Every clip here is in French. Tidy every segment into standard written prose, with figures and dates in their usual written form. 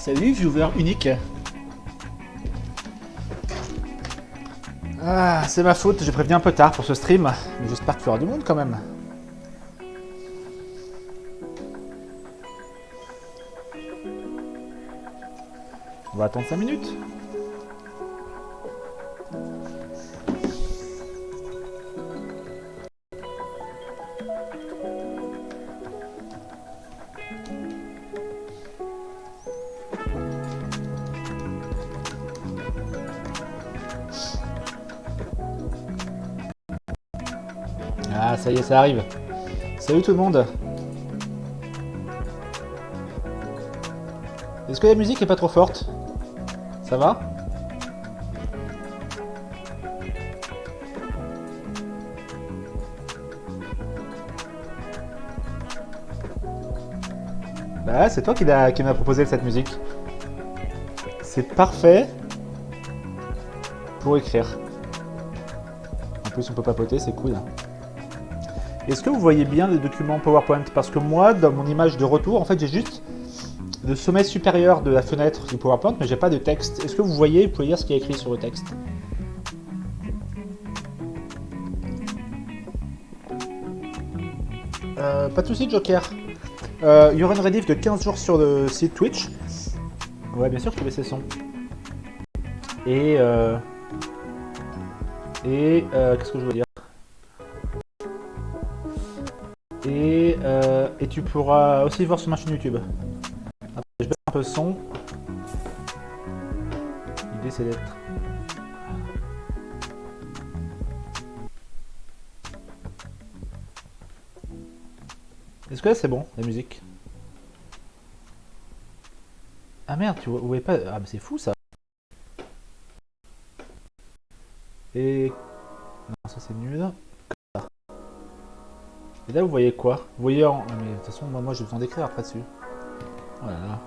Salut, viewer unique. Ah, c'est ma faute, j'ai prévenu un peu tard pour ce stream, mais j'espère qu'il y aura du monde quand même. On va attendre 5 minutes. Ah, ça y est, ça arrive. Salut tout le monde. Est-ce que la musique est pas trop forte? Ça va? Bah, c'est toi qui m'a proposé cette musique. C'est parfait pour écrire. En plus, on peut papoter, c'est cool. Est-ce que vous voyez bien le document PowerPoint? Parce que moi, dans mon image de retour, en fait, j'ai juste le sommet supérieur de la fenêtre du PowerPoint, mais j'ai pas de texte. Est-ce que vous voyez, vous pouvez lire ce qui est écrit sur le texte? Pas de soucis, Joker. Il y aura une rediff de 15 jours sur le site Twitch. Ouais, bien sûr, je peux baisser le son. Qu'est-ce que je veux dire? Et tu pourras aussi voir sur ma chaîne YouTube. Attends, je baisse un peu le son. L'idée c'est d'être... Est-ce que là c'est bon, la musique? Ah merde, tu voyais pas... Ah mais c'est fou ça. Et... Non, ça c'est nul. Et là vous voyez quoi? Vous voyez en... Mais de toute façon, moi j'ai besoin d'écrire après dessus. Voilà.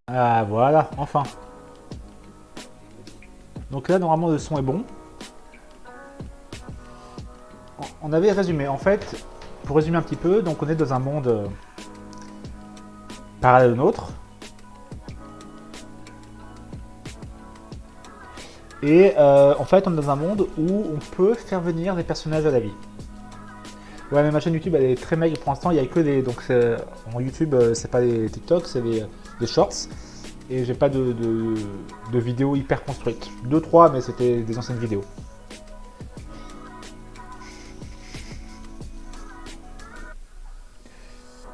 Ah voilà, enfin. Donc là normalement le son est bon. On avait résumé, en fait, pour résumer un petit peu, donc on est dans un monde parallèle au nôtre. Et en fait on est dans un monde où on peut faire venir des personnages à la vie. Ouais, mais ma chaîne YouTube elle est très maigre pour l'instant, il n'y a que des... Donc en YouTube c'est pas des TikTok, c'est des shorts. Et j'ai pas de vidéos hyper construites. 2-3 mais c'était des anciennes vidéos.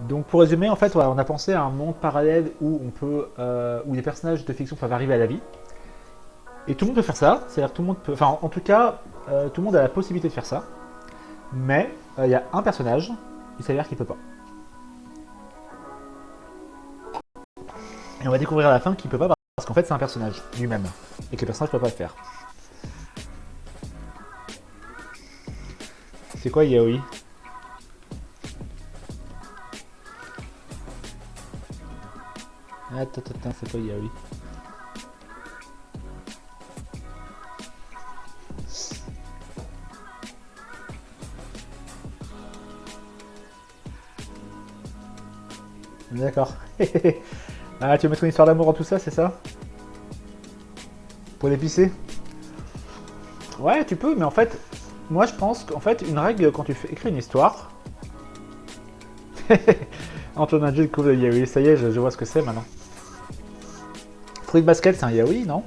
Donc pour résumer, en fait, voilà, on a pensé à un monde parallèle où on peut, où les personnages de fiction peuvent arriver à la vie. Et tout le monde peut faire ça, c'est-à-dire que tout le monde peut, enfin en tout cas, tout le monde a la possibilité de faire ça. Mais il y a un personnage, il s'avère qu'il peut pas. Et on va découvrir à la fin qu'il peut pas parce qu'en fait c'est un personnage lui-même et que le personnage peut pas le faire. C'est quoi Yaoi? Attends, c'est quoi Yaoi? D'accord. Ah, tu veux mettre une histoire d'amour en tout ça, c'est ça? Pour l'épicer? Ouais, tu peux, mais en fait, moi je pense qu'en fait, une règle quand tu écris une histoire... Antoine Adjel couvre le yaoi, ça y est, je vois ce que c'est maintenant. Fruit Basket, c'est un yaoi, non?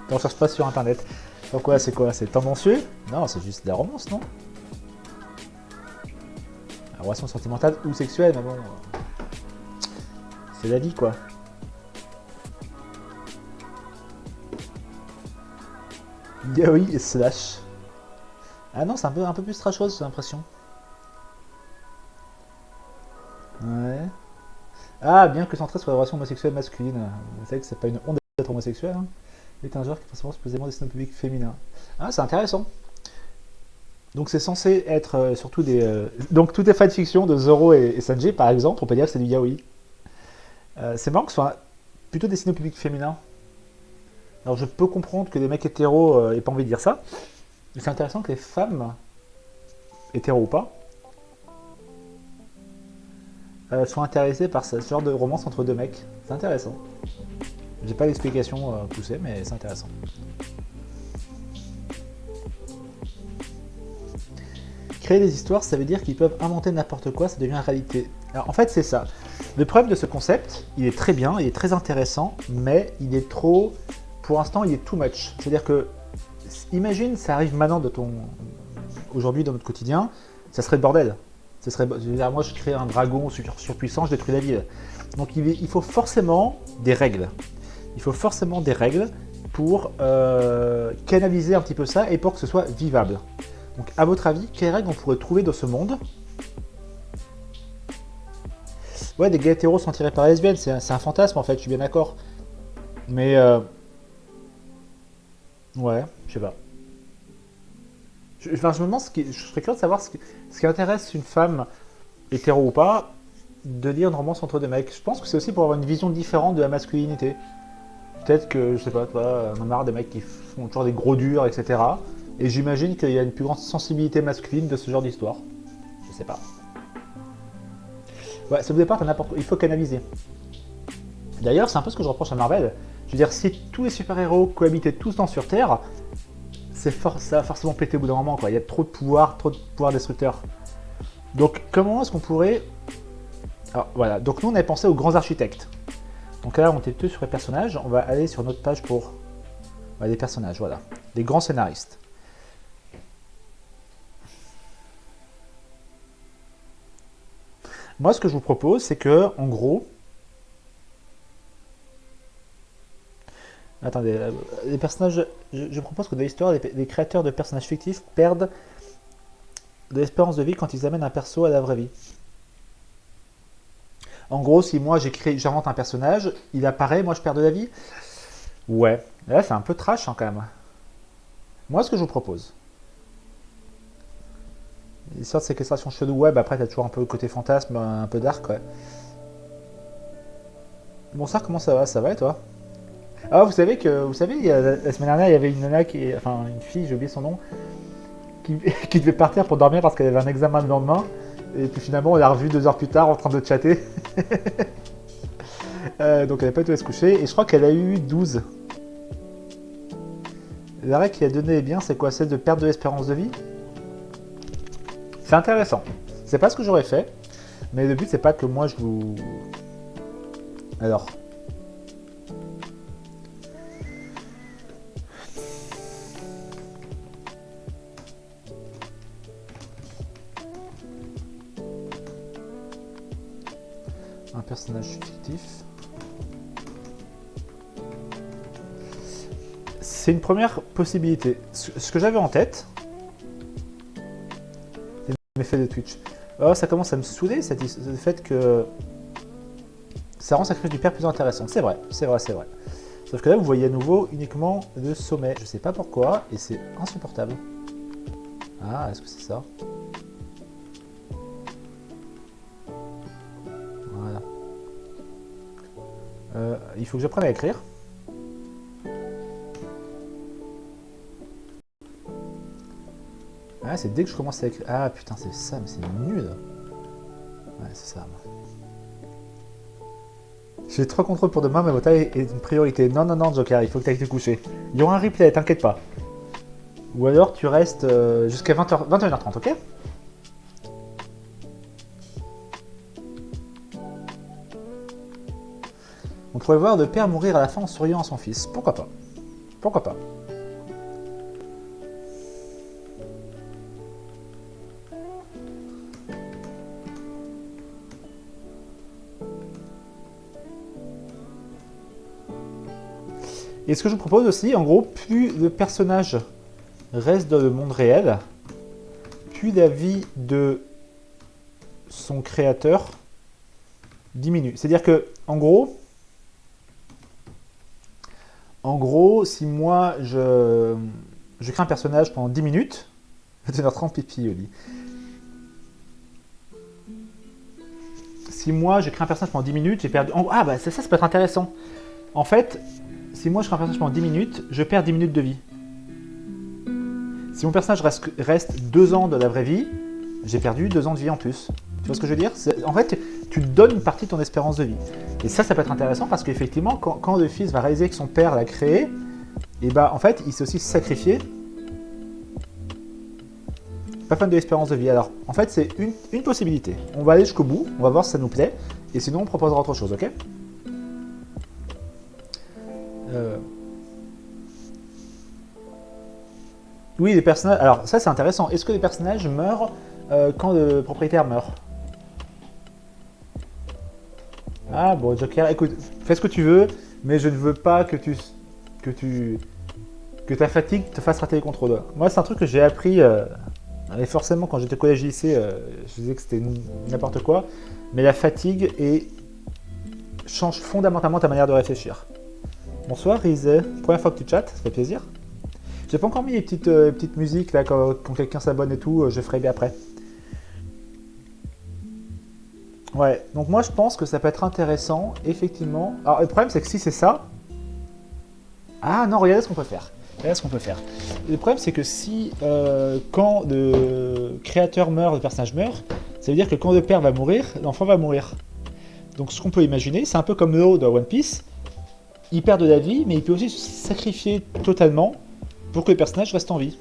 On cherche pas sur internet. Pourquoi, c'est quoi? C'est tendancieux? Non, c'est juste de la romance, non? La relation sentimentale ou sexuelle, mais bon... C'est la vie, quoi. Yaoi et slash. Ah non, c'est un peu plus trashos, j'ai l'impression. Ouais. Ah, bien que centré sur la relation homosexuelle masculine. Vous savez que c'est pas une honte d'être homosexuel, hein. Il est un genre qui principalement supposément destiné au public féminin. Ah, c'est intéressant. Donc c'est censé être surtout des... Donc toutes les fanfictions de Zoro et Sanji, par exemple, on peut dire que c'est du yaoi. C'est marrant que ce soit plutôt destiné au public féminin. Alors je peux comprendre que les mecs hétéros aient pas envie de dire ça, mais c'est intéressant que les femmes, hétéros ou pas, soient intéressées par ce genre de romance entre deux mecs. C'est intéressant. J'ai pas d'explication poussée, mais c'est intéressant. Créer des histoires, ça veut dire qu'ils peuvent inventer n'importe quoi, ça devient réalité. Alors en fait, c'est ça. Le problème de ce concept, il est très bien, il est très intéressant, mais il est trop... Pour l'instant, il est too much. C'est-à-dire que, imagine, ça arrive maintenant aujourd'hui dans notre quotidien, ça serait le bordel. Ça serait... Je veux dire, moi, je crée un dragon surpuissant, je détruis la ville. Donc il faut forcément des règles. Il faut forcément des règles pour canaliser un petit peu ça et pour que ce soit vivable. Donc, à votre avis, quelles règles on pourrait trouver dans ce monde? Ouais, des gars hétéros sont tirés par les lesbiennes, c'est un fantasme en fait, je suis bien d'accord. Mais, ouais, je sais pas. Enfin, je me demande, je serais curieux de savoir ce qui intéresse une femme, hétéro ou pas, de lire une romance entre deux mecs. Je pense que c'est aussi pour avoir une vision différente de la masculinité. Peut-être que, je sais pas, toi, on a marre des mecs qui font toujours des gros durs, etc. Et j'imagine qu'il y a une plus grande sensibilité masculine de ce genre d'histoire. Je sais pas. Ouais, ça au départ, n'importe quoi. Il faut canaliser. D'ailleurs, c'est un peu ce que je reproche à Marvel. Je veux dire, si tous les super-héros cohabitaient tous dans sur Terre, ça va forcément péter au bout d'un moment, quoi. Il y a trop de pouvoir destructeur. Donc, comment est-ce qu'on pourrait... Alors, voilà. Donc, nous, on avait pensé aux grands architectes. Donc là, on était tous sur les personnages. On va aller sur notre page pour les personnages, voilà. Les grands scénaristes. Moi, ce que je vous propose, c'est que, en gros... Attendez, les personnages... Je propose que dans l'histoire, les créateurs de personnages fictifs perdent de l'espérance de vie quand ils amènent un perso à la vraie vie. En gros, si moi j'invente un personnage, il apparaît, moi je perds de la vie. Ouais, là c'est un peu trash hein, quand même. Moi, ce que je vous propose, l'histoire de séquestration chelou web, après t'as toujours un peu le côté fantasme, un peu dark, ouais. Bonsoir, comment ça va? Ça va et toi? Ah, vous savez, la semaine dernière, il y avait une nana enfin une fille, j'ai oublié son nom, qui devait partir pour dormir parce qu'elle avait un examen le lendemain. Et puis finalement, on l'a revue 2 heures plus tard en train de chatter. Donc elle n'a pas été se coucher. Et je crois qu'elle a eu 12. L'arrêt qui a donné, eh bien, c'est quoi? Celle de perte de l'espérance de vie? C'est intéressant. C'est pas ce que j'aurais fait. Mais le but, c'est pas que moi je vous... Alors... Un personnage fictif. C'est une première possibilité. Ce que j'avais en tête, c'est l'effet de Twitch. Oh, ça commence à me saouler, le fait que ça rend sa crise du père plus intéressante. C'est vrai, c'est vrai, c'est vrai. Sauf que là, vous voyez à nouveau uniquement le sommet. Je sais pas pourquoi, et c'est insupportable. Ah, est-ce que c'est ça? Voilà. Il faut que j'apprenne à écrire. Ah, c'est dès que je commence à écrire. Ah putain, c'est ça, mais c'est nul. Ouais, c'est ça. J'ai 3 contrôles pour demain, mais votre taille est une priorité. Non, non, non, Joker, il faut que tu ailles te coucher. Il y aura un replay, t'inquiète pas. Ou alors tu restes jusqu'à 21h30, ok? On pourrait voir le père mourir à la fin en souriant à son fils. Pourquoi pas? Pourquoi pas? Et ce que je vous propose aussi, en gros, plus le personnage reste dans le monde réel, plus la vie de son créateur diminue. C'est-à-dire que, en gros, si moi je crée un personnage pendant 10 minutes, 21h30 pipi au lit. Si moi je crée un personnage pendant 10 minutes, j'ai perdu. Ah bah ça peut être intéressant. En fait, si moi je crée un personnage pendant 10 minutes, je perds 10 minutes de vie. Si mon personnage reste 2 ans de la vraie vie, j'ai perdu 2 ans de vie en plus. Tu vois ce que je veux dire? En fait, tu donnes une partie de ton espérance de vie. Et ça peut être intéressant parce qu'effectivement, quand le fils va réaliser que son père l'a créé, et bah en fait, il s'est aussi sacrifié. Pas fan de l'espérance de vie. Alors, en fait, c'est une possibilité. On va aller jusqu'au bout, on va voir si ça nous plaît, et sinon on proposera autre chose, ok? Oui, les personnages. Alors, ça c'est intéressant. Est-ce que les personnages meurent quand le propriétaire meurt? Ah bon, Joker, écoute, fais ce que tu veux, mais je ne veux pas que ta fatigue te fasse rater les contrôles. Moi, c'est un truc que j'ai appris. Et forcément, quand j'étais au collège lycée, je disais que c'était n'importe quoi. Mais la fatigue change fondamentalement ta manière de réfléchir. Bonsoir, Rizet. Première fois que tu chattes, ça fait plaisir. J'ai pas encore mis les petites musiques là quand quelqu'un s'abonne et tout, je ferai bien après. Ouais, donc moi je pense que ça peut être intéressant, effectivement. Alors le problème c'est que si c'est ça... Ah non, regardez ce qu'on peut faire. Regardez ce qu'on peut faire. Le problème c'est que si quand le créateur meurt, le personnage meurt, ça veut dire que quand le père va mourir, l'enfant va mourir. Donc ce qu'on peut imaginer, c'est un peu comme Law dans One Piece. Il perd de la vie, mais il peut aussi se sacrifier totalement pour que le personnage reste en vie.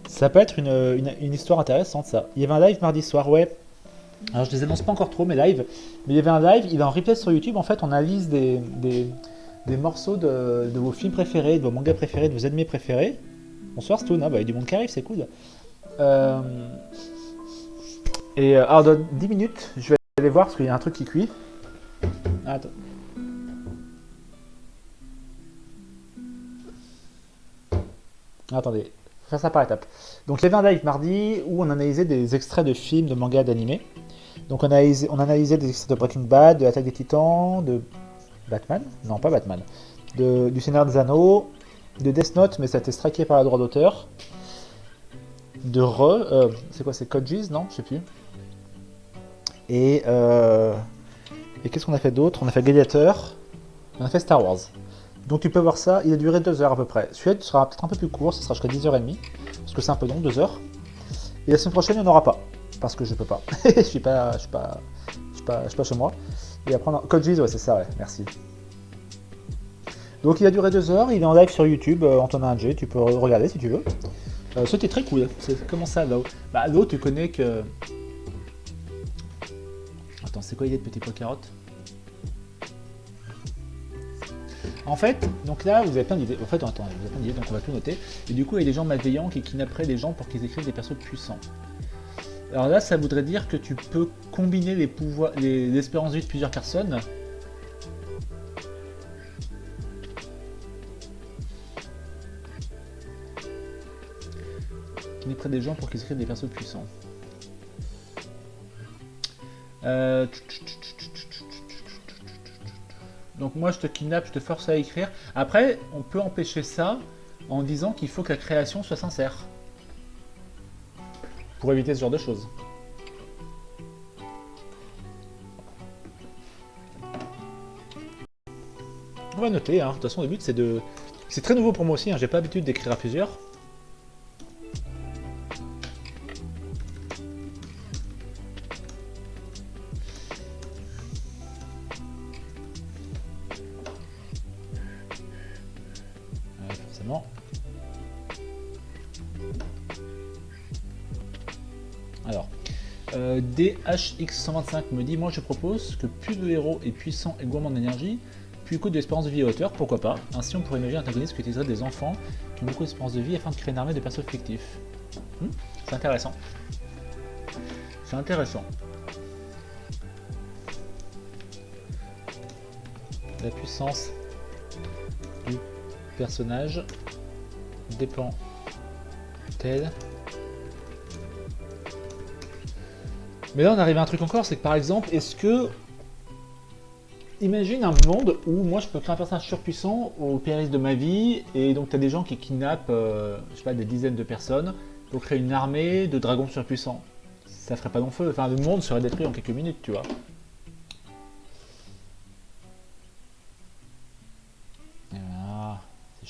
Ça peut être une histoire intéressante, ça. Il y avait un live mardi soir, ouais. Alors je les annonce pas encore trop, mes lives. Mais il y avait un live, il est en replay sur YouTube. En fait, on analyse des morceaux de vos films préférés, de vos mangas préférés, de vos animés préférés. Bonsoir Stone, il y a du monde qui arrive, c'est cool. Alors dans 10 minutes, je vais aller voir parce qu'il y a un truc qui cuit. Attends. Attendez, faut faire ça par étapes. Donc il y avait un live mardi où on analysait des extraits de films, de mangas, d'animés. Donc on analysait des extraits de Breaking Bad, de l'Attaque des Titans, de Batman, non pas Batman, du Seigneur des Anneaux, de Death Note, mais ça a été striké par la droit d'auteur, de c'est quoi, c'est Code Geass, non, je sais plus. Et qu'est-ce qu'on a fait d'autre? On a fait Gladiator, on a fait Star Wars. Donc tu peux voir ça, il a duré 2 heures à peu près. Celui-là sera peut-être un peu plus court, ça sera jusqu'à 10h30, parce que c'est un peu long, 2 heures. Et la semaine prochaine, il n'y en aura pas, parce que je peux pas. je suis pas chez moi. Et après, Code Geass, ouais, c'est ça, ouais, merci. Donc il a duré 2 heures, il est en live sur YouTube, Antonin G, tu peux regarder si tu veux. C'était très cool. Comment ça, Lo? Bah, Lo, tu connais que... Attends, c'est quoi l'idée de Petit Pois Carotte? En fait, donc là, vous avez plein d'idées. En fait, attends, vous avez plein d'idées, donc on va tout noter. Et du coup, il y a des gens malveillants qui kidnapperaient des gens pour qu'ils écrivent des persos puissants. Alors là, ça voudrait dire que tu peux combiner les pouvoirs, l'espérance de vie de plusieurs personnes. Kidnapperait des gens pour qu'ils écrivent des persos puissants. Donc moi je te kidnappe, je te force à écrire. Après, on peut empêcher ça en disant qu'il faut que la création soit sincère. Pour éviter ce genre de choses. On va noter, hein. De toute façon le but c'est de... C'est très nouveau pour moi aussi, hein. J'ai pas l'habitude d'écrire à plusieurs. Forcément. Alors, DHX125 me dit, moi je propose que plus le héros est puissant et gourmand d'énergie, plus il coûte de l'espérance de vie à hauteur, pourquoi pas. Ainsi on pourrait imaginer un antagoniste qui utiliserait des enfants qui ont beaucoup d'espérance de vie afin de créer une armée de persos fictifs. C'est intéressant. C'est intéressant. La puissance du personnage dépend-elle? Mais là on arrive à un truc encore, c'est que par exemple, est-ce que... Imagine un monde où moi je peux créer un personnage surpuissant au péril de ma vie, et donc tu as des gens qui kidnappent, je sais pas, des dizaines de personnes pour créer une armée de dragons surpuissants. Ça ferait pas long feu, enfin le monde serait détruit en quelques minutes, tu vois.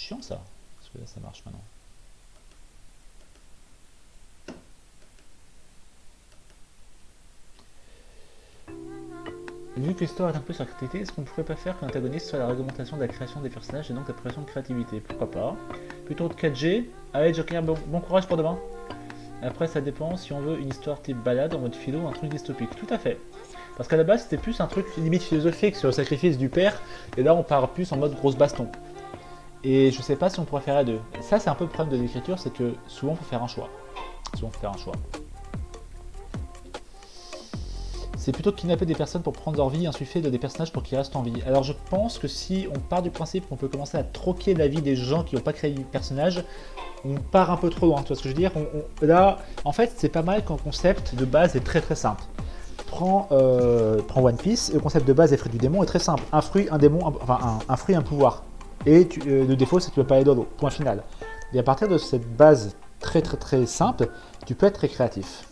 chiant ça. Parce que là, ça marche maintenant. Vu que l'histoire est un peu sur la créativité, est-ce qu'on ne pourrait pas faire que l'antagoniste soit la réglementation de la création des personnages et donc la progression de créativité? Pourquoi pas? Plutôt de 4G. Allez Joker, bon courage pour demain. Après ça dépend si on veut une histoire type balade en mode philo ou un truc dystopique. Tout à fait. Parce qu'à la base c'était plus un truc limite philosophique sur le sacrifice du père, et là on part plus en mode grosse baston. Et je sais pas si on pourrait faire à deux. Ça c'est un peu le problème de l'écriture, c'est que souvent il faut faire un choix. C'est plutôt de kidnapper des personnes pour prendre leur vie, insuffler de des personnages pour qu'ils restent en vie. Alors je pense que si on part du principe qu'on peut commencer à troquer la vie des gens qui n'ont pas créé le personnage, on part un peu trop loin, tu vois ce que je veux dire? Là, en fait, c'est pas mal quand le concept de base est très simple. Prends One Piece, le concept de base des fruits du démon est très simple. Un fruit, un démon, un fruit, un pouvoir. Et le défaut, c'est que tu peux pas aller dans l'eau. Point final. Et à partir de cette base très simple, tu peux être très créatif.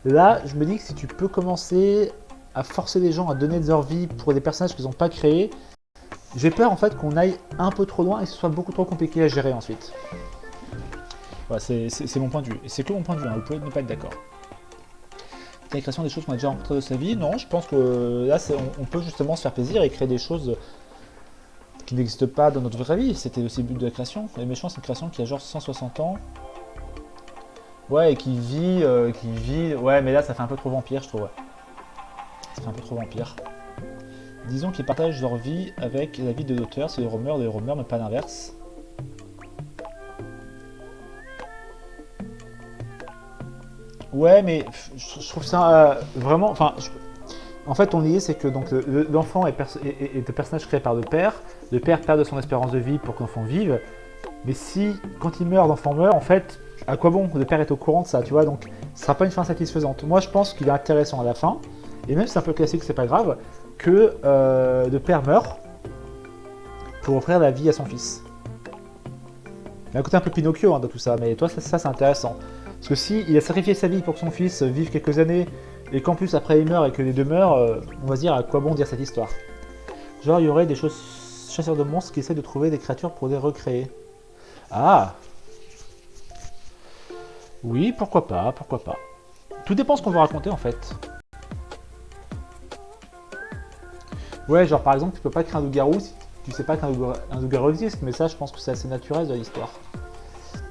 Là, je me dis que si tu peux commencer à forcer les gens à donner de leur vie pour des personnages qu'ils n'ont pas créés, j'ai peur en fait qu'on aille un peu trop loin et que ce soit beaucoup trop compliqué à gérer ensuite. Voilà, c'est mon point de vue. Et c'est que mon point de vue, hein, vous pouvez ne pas être d'accord. La création des choses qu'on a déjà rencontrées de sa vie, non, je pense que là, on peut justement se faire plaisir et créer des choses qui n'existent pas dans notre vraie vie. C'était aussi le but de la création. Les méchants, c'est une création qui a genre 160 ans. Ouais, et qui vit... Ouais, mais là, ça fait un peu trop vampire, je trouve, ouais. Ça fait un peu trop vampire. Disons qu'ils partagent leur vie avec la vie de l'auteur, c'est les rumeurs, mais pas l'inverse. Ouais, mais je trouve ça vraiment... Enfin, en fait, ton idée, c'est que l'enfant est le personnage créé par le père perd de son espérance de vie pour que l'enfant vive, mais si, quand il meurt, l'enfant meurt, en fait, à quoi bon? Le père est au courant de ça, tu vois, donc ce sera pas une fin satisfaisante. Moi, je pense qu'il est intéressant à la fin, et même si c'est un peu classique, c'est pas grave, que le père meurt pour offrir la vie à son fils. Il y a un côté un peu Pinocchio dans tout ça, mais toi, ça c'est intéressant. Parce que si il a sacrifié sa vie pour que son fils vive quelques années, et qu'en plus après il meurt et que les deux meurent, on va se dire à quoi bon dire cette histoire. Genre il y aurait des chasseurs de monstres qui essaient de trouver des créatures pour les recréer. Ah! Oui, pourquoi pas. Tout dépend de ce qu'on veut raconter en fait. Ouais, genre par exemple, tu peux pas créer un loup-garou si tu sais pas qu'un loup-garou existe, mais ça je pense que c'est assez naturel de l'histoire.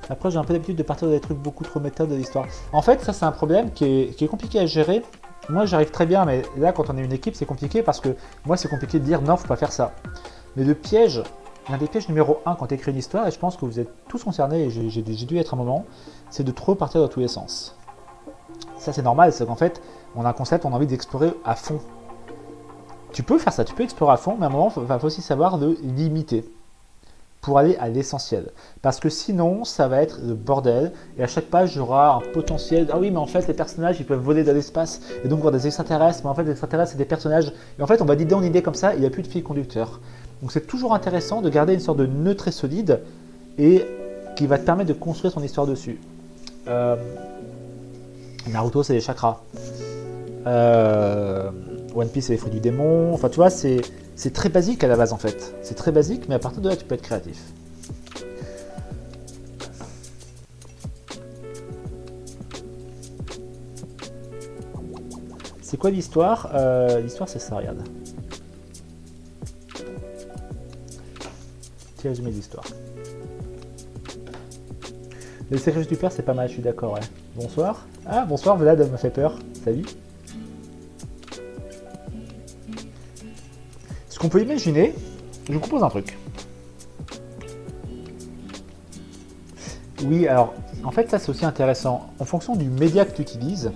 Après, j'ai un peu l'habitude de partir des trucs beaucoup trop méta de l'histoire. En fait, ça c'est un problème qui est compliqué à gérer. Moi j'arrive très bien, mais là quand on est une équipe c'est compliqué parce que moi c'est compliqué de dire non, faut pas faire ça. Mais le piège, l'un des pièges numéro 1 quand tu écris une histoire, et je pense que vous êtes tous concernés, et j'ai dû être un moment, c'est de trop partir dans tous les sens. Ça c'est normal, c'est qu'en fait, on a un concept, on a envie d'explorer à fond. Tu peux faire ça, tu peux explorer à fond, mais à un moment, il faut aussi savoir le limiter pour aller à l'essentiel. Parce que sinon, ça va être le bordel, et à chaque page, il y aura un potentiel. Ah oui, mais en fait, les personnages, ils peuvent voler dans l'espace, et donc voir des extraterrestres, mais en fait, les extraterrestres, c'est des personnages. Et en fait, on va d'idée en idée comme ça, et il n'y a plus de fil conducteur. Donc c'est toujours intéressant de garder une sorte de nœud très solide, et qui va te permettre de construire ton histoire dessus. Naruto, c'est les chakras. One Piece, c'est les fruits du démon. Enfin, tu vois, c'est très basique à la base en fait. C'est très basique, mais à partir de là, tu peux être créatif. C'est quoi l'histoire? L'histoire, c'est ça, regarde. Petit résumé de l'histoire. Le sacrifice du père, c'est pas mal, je suis d'accord, ouais. Bonsoir. Ah, bonsoir, Vlad m'a fait peur. Salut. Ce qu'on peut imaginer, je vous propose un truc. Oui, alors, en fait, ça c'est aussi intéressant. En fonction du média que tu utilises,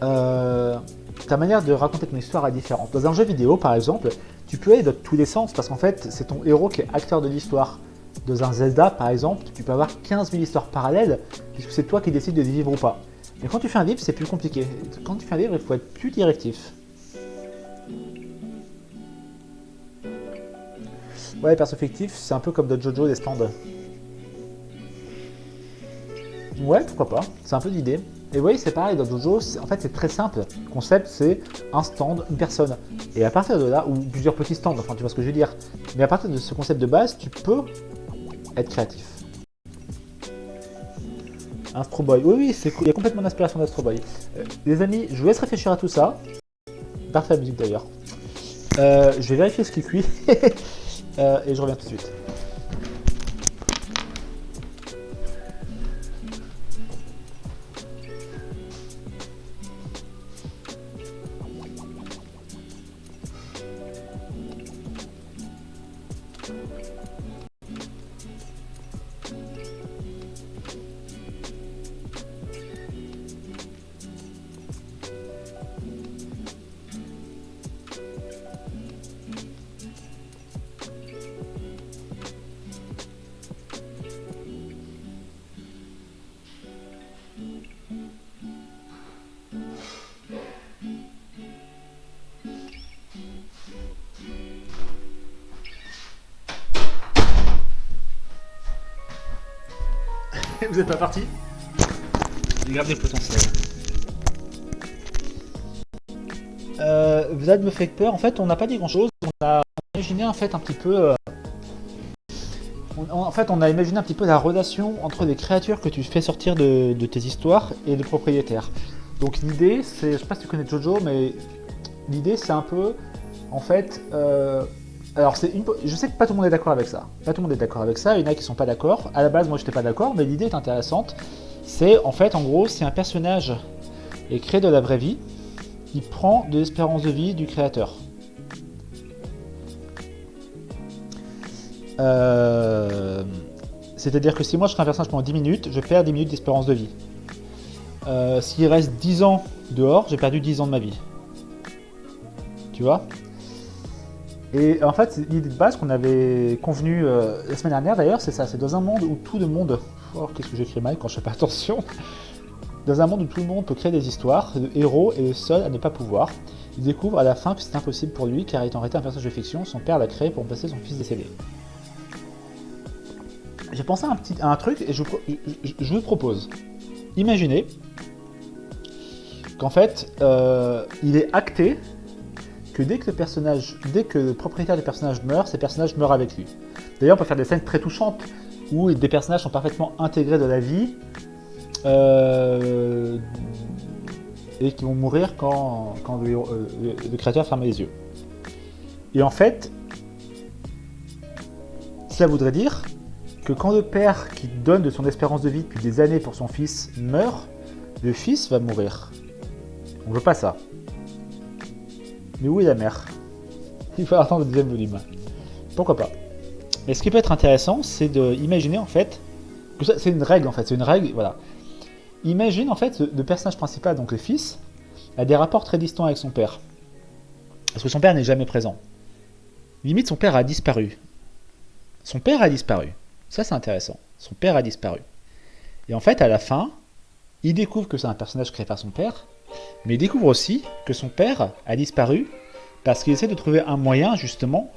ta manière de raconter ton histoire est différente. Dans un jeu vidéo, par exemple, tu peux aller dans tous les sens parce qu'en fait, c'est ton héros qui est acteur de l'histoire. Dans un Zelda, par exemple, tu peux avoir 15 000 histoires parallèles puisque c'est toi qui décides de les vivre ou pas. Mais quand tu fais un livre, c'est plus compliqué. Quand tu fais un livre, il faut être plus directif. Ouais, perso fictif, c'est un peu comme dans Jojo des stands. Ouais, pourquoi pas, c'est un peu l'idée. Et vous voyez, c'est pareil dans Jojo, en fait c'est très simple. Le concept c'est un stand, une personne. Et à partir de là, ou plusieurs petits stands, enfin tu vois ce que je veux dire. Mais à partir de ce concept de base, tu peux être créatif. Astro Boy, oui, oui, c'est cool. Il y a complètement d'inspiration d'Astro Boy. Les amis, je vous laisse réfléchir à tout ça. Parfait la musique d'ailleurs. Je vais vérifier ce qui cuit. Et je reviens tout de suite. Vous êtes pas parti? Grave des potentiels. Vlad me fait peur. En fait, on n'a pas dit grand chose. On a imaginé en fait un petit peu. On a imaginé un petit peu la relation entre les créatures que tu fais sortir de tes histoires et le propriétaire. Donc l'idée, c'est, je sais pas si tu connais Jojo, mais l'idée c'est un peu, en fait, alors je sais que pas tout le monde est d'accord avec ça. Pas tout le monde est d'accord avec ça. Il y en a qui sont pas d'accord. À la base, moi, j'étais pas d'accord, mais l'idée est intéressante. C'est en fait, en gros, si un personnage est créé de la vraie vie, il prend de l'espérance de vie du créateur. C'est-à-dire que si moi je crée un personnage pendant 10 minutes, je perds 10 minutes d'espérance de vie. S'il reste 10 ans dehors, j'ai perdu 10 ans de ma vie. Tu vois? Et en fait, l'idée de base qu'on avait convenu la semaine dernière d'ailleurs, c'est ça, c'est dans un monde où tout le monde... Oh, qu'est-ce que j'écris mal quand je fais pas attention. Dans un monde où tout le monde peut créer des histoires, le héros est le seul à ne pas pouvoir. Il découvre à la fin que c'est impossible pour lui, car étant arrêté un personnage de fiction, son père l'a créé pour remplacer son fils décédé. J'ai pensé à un truc et je vous propose. Imaginez qu'en fait, il est acté que dès que le propriétaire du personnage meurt, ces personnages meurent avec lui. D'ailleurs, on peut faire des scènes très touchantes où des personnages sont parfaitement intégrés de la vie et qui vont mourir quand le créateur ferme les yeux. Et en fait, cela voudrait dire que quand le père qui donne de son espérance de vie depuis des années pour son fils meurt, le fils va mourir. On veut pas ça. Mais où est la mère? Il faut attendre le deuxième volume. Pourquoi pas? Mais ce qui peut être intéressant, c'est d'imaginer en fait, que c'est une règle en fait, c'est une règle, voilà. Imagine en fait le personnage principal, donc le fils, a des rapports très distants avec son père. Parce que son père n'est jamais présent. Limite, son père a disparu. Son père a disparu. Ça, c'est intéressant. Son père a disparu. Et en fait, à la fin, il découvre que c'est un personnage créé par son père, mais il découvre aussi que son père a disparu parce qu'il essaie de trouver un moyen, justement,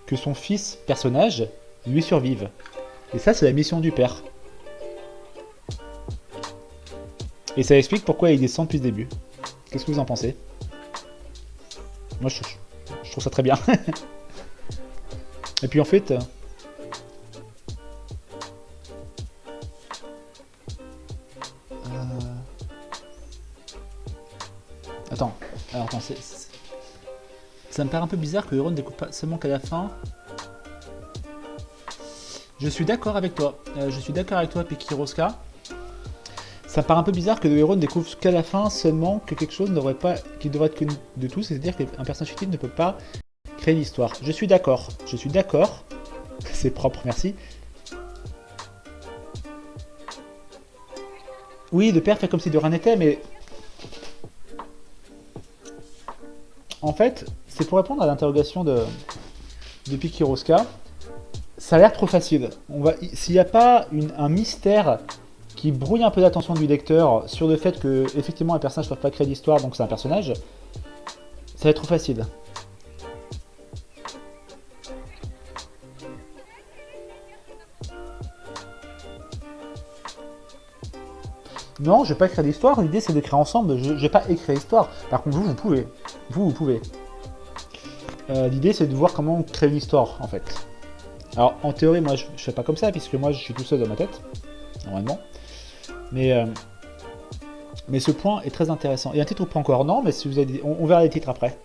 que son fils personnage lui survive. Et ça, c'est la mission du père. Et ça explique pourquoi il descend depuis le début. Qu'est-ce que vous en pensez? Moi, je trouve ça très bien. Et puis en fait... Attends, alors attends, ça me paraît un peu bizarre que Euron ne découvre pas seulement qu'à la fin. Je suis d'accord avec toi. Pikiroska. Ça me paraît un peu bizarre que le héros ne découvre qu'à la fin seulement que quelque chose qui devrait être connu de tous, c'est-à-dire qu'un personnage fictif ne peut pas créer l'histoire. Je suis d'accord. C'est propre, merci. Oui, le père fait comme si de rien n'était, mais... En fait, c'est pour répondre à l'interrogation de Pikiroska. Ça a l'air trop facile. S'il n'y a pas un mystère qui brouille un peu l'attention du lecteur sur le fait que effectivement un personnage ne peut pas créer d'histoire, donc c'est un personnage, ça va être trop facile. Non, je vais pas écrire d'histoire, l'idée c'est d'écrire ensemble, je vais pas écrire l'histoire. Par contre, vous pouvez. Vous pouvez. L'idée c'est de voir comment on crée une histoire, en fait. Alors, en théorie, moi je fais pas comme ça, puisque moi je suis tout seul dans ma tête, normalement. Mais ce point est très intéressant. Et un titre ou pas encore? Non, mais si vous avez, on verra les titres après.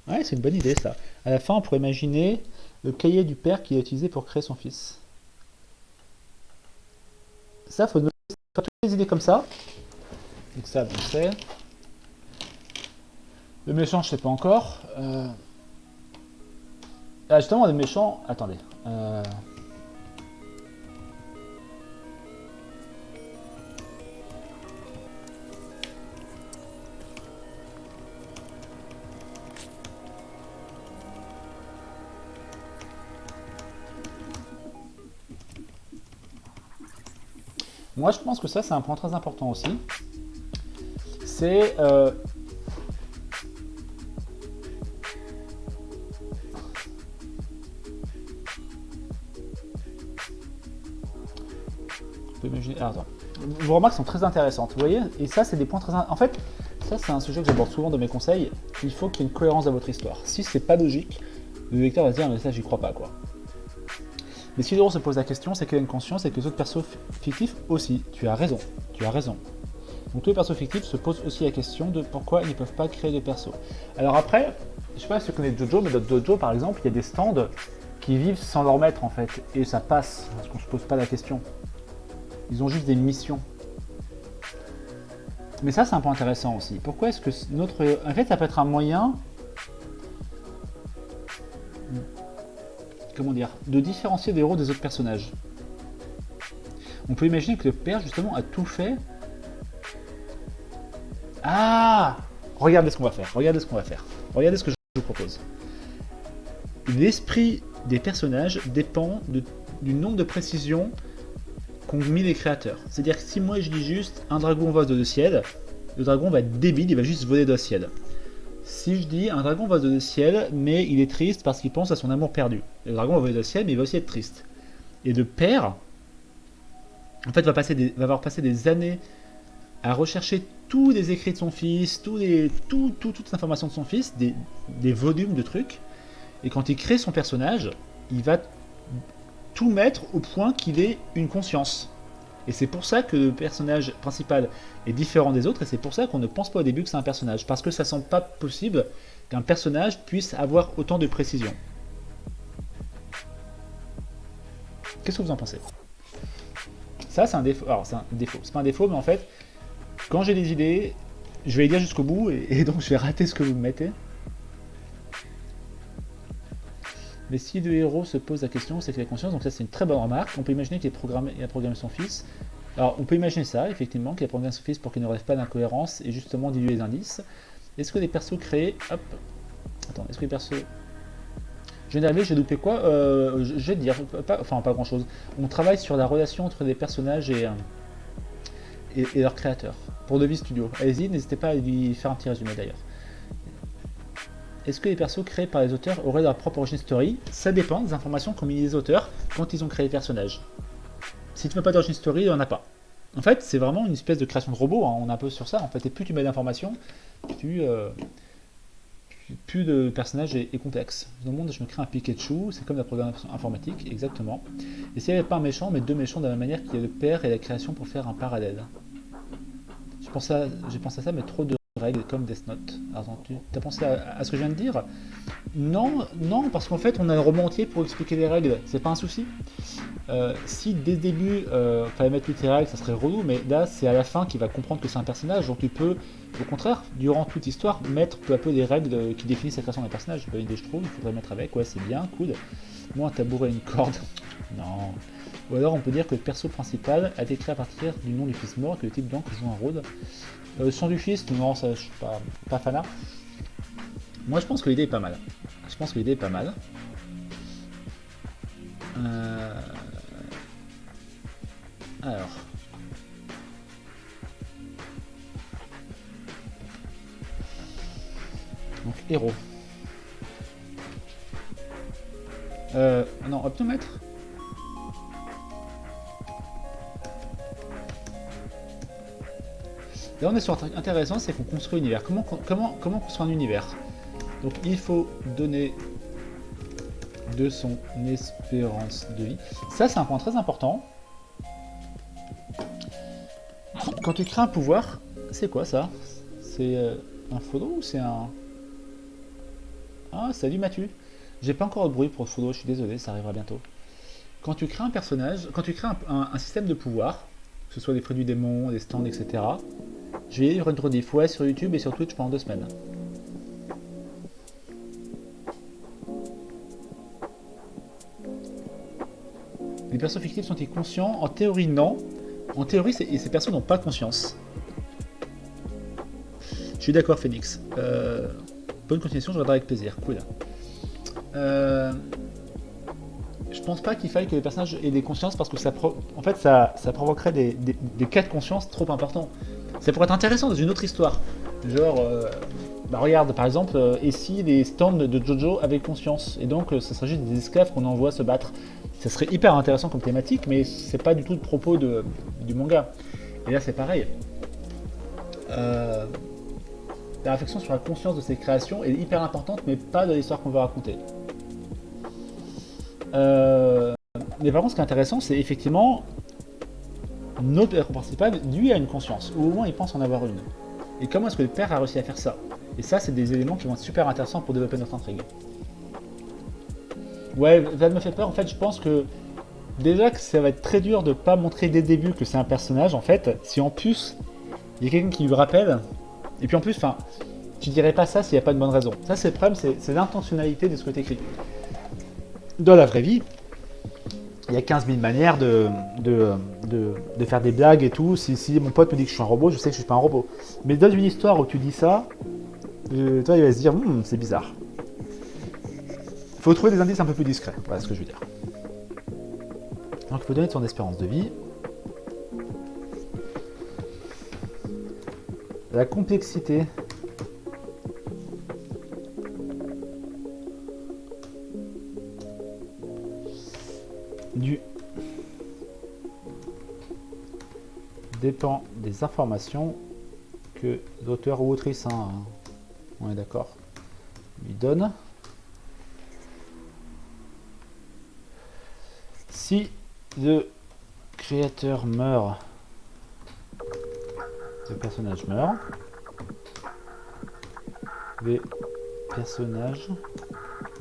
Ouais, c'est une bonne idée ça. À la fin, on pourrait imaginer le cahier du père qu'il a utilisé pour créer son fils. Ça, faut noter toutes les idées comme ça. Donc ça, on sait. Le méchant, je sais pas encore. Ah, justement, le méchant... Attendez. Moi, je pense que ça, c'est un point très important aussi. C'est... on peut imaginer... Ah, attends. Vos remarques sont très intéressantes, vous voyez? Et ça, c'est des points très... En fait, ça, c'est un sujet que j'aborde souvent dans mes conseils. Il faut qu'il y ait une cohérence dans votre histoire. Si c'est pas logique, le lecteur va se dire, mais ça, j'y crois pas, quoi. Mais si Doro se pose la question, c'est qu'il a une conscience et que les autres persos fictifs aussi. Tu as raison, tu as raison. Donc tous les persos fictifs se posent aussi la question de pourquoi ils ne peuvent pas créer de persos. Alors après, je sais pas si tu connais Jojo, mais dans Jojo par exemple, il y a des stands qui vivent sans leur maître en fait. Et ça passe, parce qu'on se pose pas la question. Ils ont juste des missions. Mais ça c'est un point intéressant aussi. Pourquoi est-ce que notre... En fait ça peut être un moyen... Comment dire, de différencier les héros des autres personnages. On peut imaginer que le père, justement, a tout fait. Ah! Regardez ce qu'on va faire, regardez ce qu'on va faire. Regardez ce que je vous propose. L'esprit des personnages dépend du nombre de précisions qu'ont mis les créateurs. C'est-à-dire que si moi je dis juste un dragon vole de ciel, le dragon va être débile, il va juste voler de ciel. Si je dis un dragon va de ciel, mais il est triste parce qu'il pense à son amour perdu. Le dragon va voler de ciel, mais il va aussi être triste. Et le père, en fait, va avoir passé des années à rechercher tous les écrits de son fils, toutes les informations de son fils, des volumes de trucs. Et quand il crée son personnage, il va tout mettre au point qu'il ait une conscience. Et c'est pour ça que le personnage principal est différent des autres, et c'est pour ça qu'on ne pense pas au début que c'est un personnage, parce que ça semble pas possible qu'un personnage puisse avoir autant de précision. Qu'est-ce que vous en pensez? Ça, c'est un défaut. Alors, c'est un défaut. C'est pas un défaut, mais en fait, quand j'ai des idées, je vais les dire jusqu'au bout, et donc je vais rater ce que vous me mettez. Mais si le héros se pose la question, c'est qu'il a conscience, donc ça c'est une très bonne remarque. On peut imaginer qu'il a programmé son fils. Alors on peut imaginer ça, effectivement, qu'il a programmé son fils pour qu'il ne rêve pas d'incohérence et justement diluer les indices. Est-ce que les persos créés... Hop. Attends, est-ce que les persos... Je viens d'arriver, j'ai loupé quoi je vais te dire, pas grand chose. On travaille sur la relation entre les personnages et leurs créateurs. Pour Devis Studio. Allez-y, n'hésitez pas à lui faire un petit résumé d'ailleurs. Est-ce que les persos créés par les auteurs auraient leur propre origin story? Ça dépend des informations qu'ont mis les auteurs quand ils ont créé les personnages. Si tu ne mets pas d'origin story, il n'y en a pas. En fait, c'est vraiment une espèce de création de robot, hein. On est un peu sur ça. En fait, et plus tu mets d'informations, plus le personnage est complexe. Dans le monde, je me crée un Pikachu, c'est comme la programmation informatique, exactement. Et s'il n'y avait pas un méchant, mais deux méchants de la même manière qu'il y a le père et la création pour faire un parallèle. J'ai pensé à ça, mais trop de règles comme Death Note. Alors, tu as pensé à ce que je viens de dire? Non, parce qu'en fait, on a un roman entier pour expliquer les règles. C'est pas un souci. Si dès le début, fallait mettre toutes les règles, ça serait relou, mais là, c'est à la fin qu'il va comprendre que c'est un personnage. Donc tu peux, au contraire, durant toute l'histoire, mettre peu à peu les règles qui définissent la création d'un personnage. Bonne idée, je trouve. Il faudrait mettre avec. Ouais, c'est bien, cool. Moi, un tabouret et une corde. Non. Ou alors, on peut dire que le perso principal a été créé à partir du nom du fils mort, que le type blanc joue un rôle. Son du fils, non, ça, je suis pas fanat. Moi, je pense que l'idée est pas mal. Alors. Donc, héros. Non, optomètre. Là, on est sur un truc intéressant, c'est qu'on construit un univers. Comment construire un univers? Donc, il faut donner de son espérance de vie. Ça, c'est un point très important. Quand tu crées un pouvoir, c'est quoi ça? C'est un Frodo ou c'est un... Ah, salut Mathieu. J'ai pas encore de bruit pour Frodo, je suis désolé, ça arrivera bientôt. Quand tu crées un personnage, quand tu crées un système de pouvoir, que ce soit des fruits du démon, des stands, etc., je vais rediff ouais, sur YouTube et sur Twitch pendant 2 semaines. Les persos fictifs sont-ils conscients? En théorie, non. En théorie, ces persos n'ont pas conscience. Je suis d'accord, Phoenix. Bonne continuation, je regarderai avec plaisir. Cool. Je pense pas qu'il faille que les personnages aient des consciences parce que ça provoquerait des cas de conscience trop importants. Ça pourrait être intéressant dans une autre histoire. Genre, regarde, par exemple, et si les stands de Jojo avaient conscience? Et donc, ce serait juste des esclaves qu'on envoie se battre. Ça serait hyper intéressant comme thématique, mais c'est pas du tout le propos du manga. Et là, c'est pareil. La réflexion sur la conscience de ces créations est hyper importante, mais pas de l'histoire qu'on veut raconter. Mais par contre, ce qui est intéressant, c'est effectivement notre héros principal, lui, a une conscience, ou au moins il pense en avoir une. Et comment est-ce que le père a réussi à faire ça? Et ça, c'est des éléments qui vont être super intéressants pour développer notre intrigue. Ouais, ça me fait peur. En fait, je pense que déjà que ça va être très dur de pas montrer dès le début que c'est un personnage, en fait, si en plus il y a quelqu'un qui lui rappelle, et puis en plus, enfin, tu dirais pas ça s'il n'y a pas de bonne raison. Ça, c'est le problème, c'est l'intentionnalité de ce que tu écris. Dans la vraie vie, il y a 15 000 manières de faire des blagues et tout. Si mon pote me dit que je suis un robot, je sais que je suis pas un robot. Mais dans une histoire où tu dis ça, toi, il va se dire, c'est bizarre. Il faut trouver des indices un peu plus discrets, voilà ce que je veux dire. Donc il faut donner son espérance de vie. La complexité du dépend des informations que l'auteur ou autrice, on est d'accord, lui donne. Si le créateur meurt, le personnage meurt. Les personnages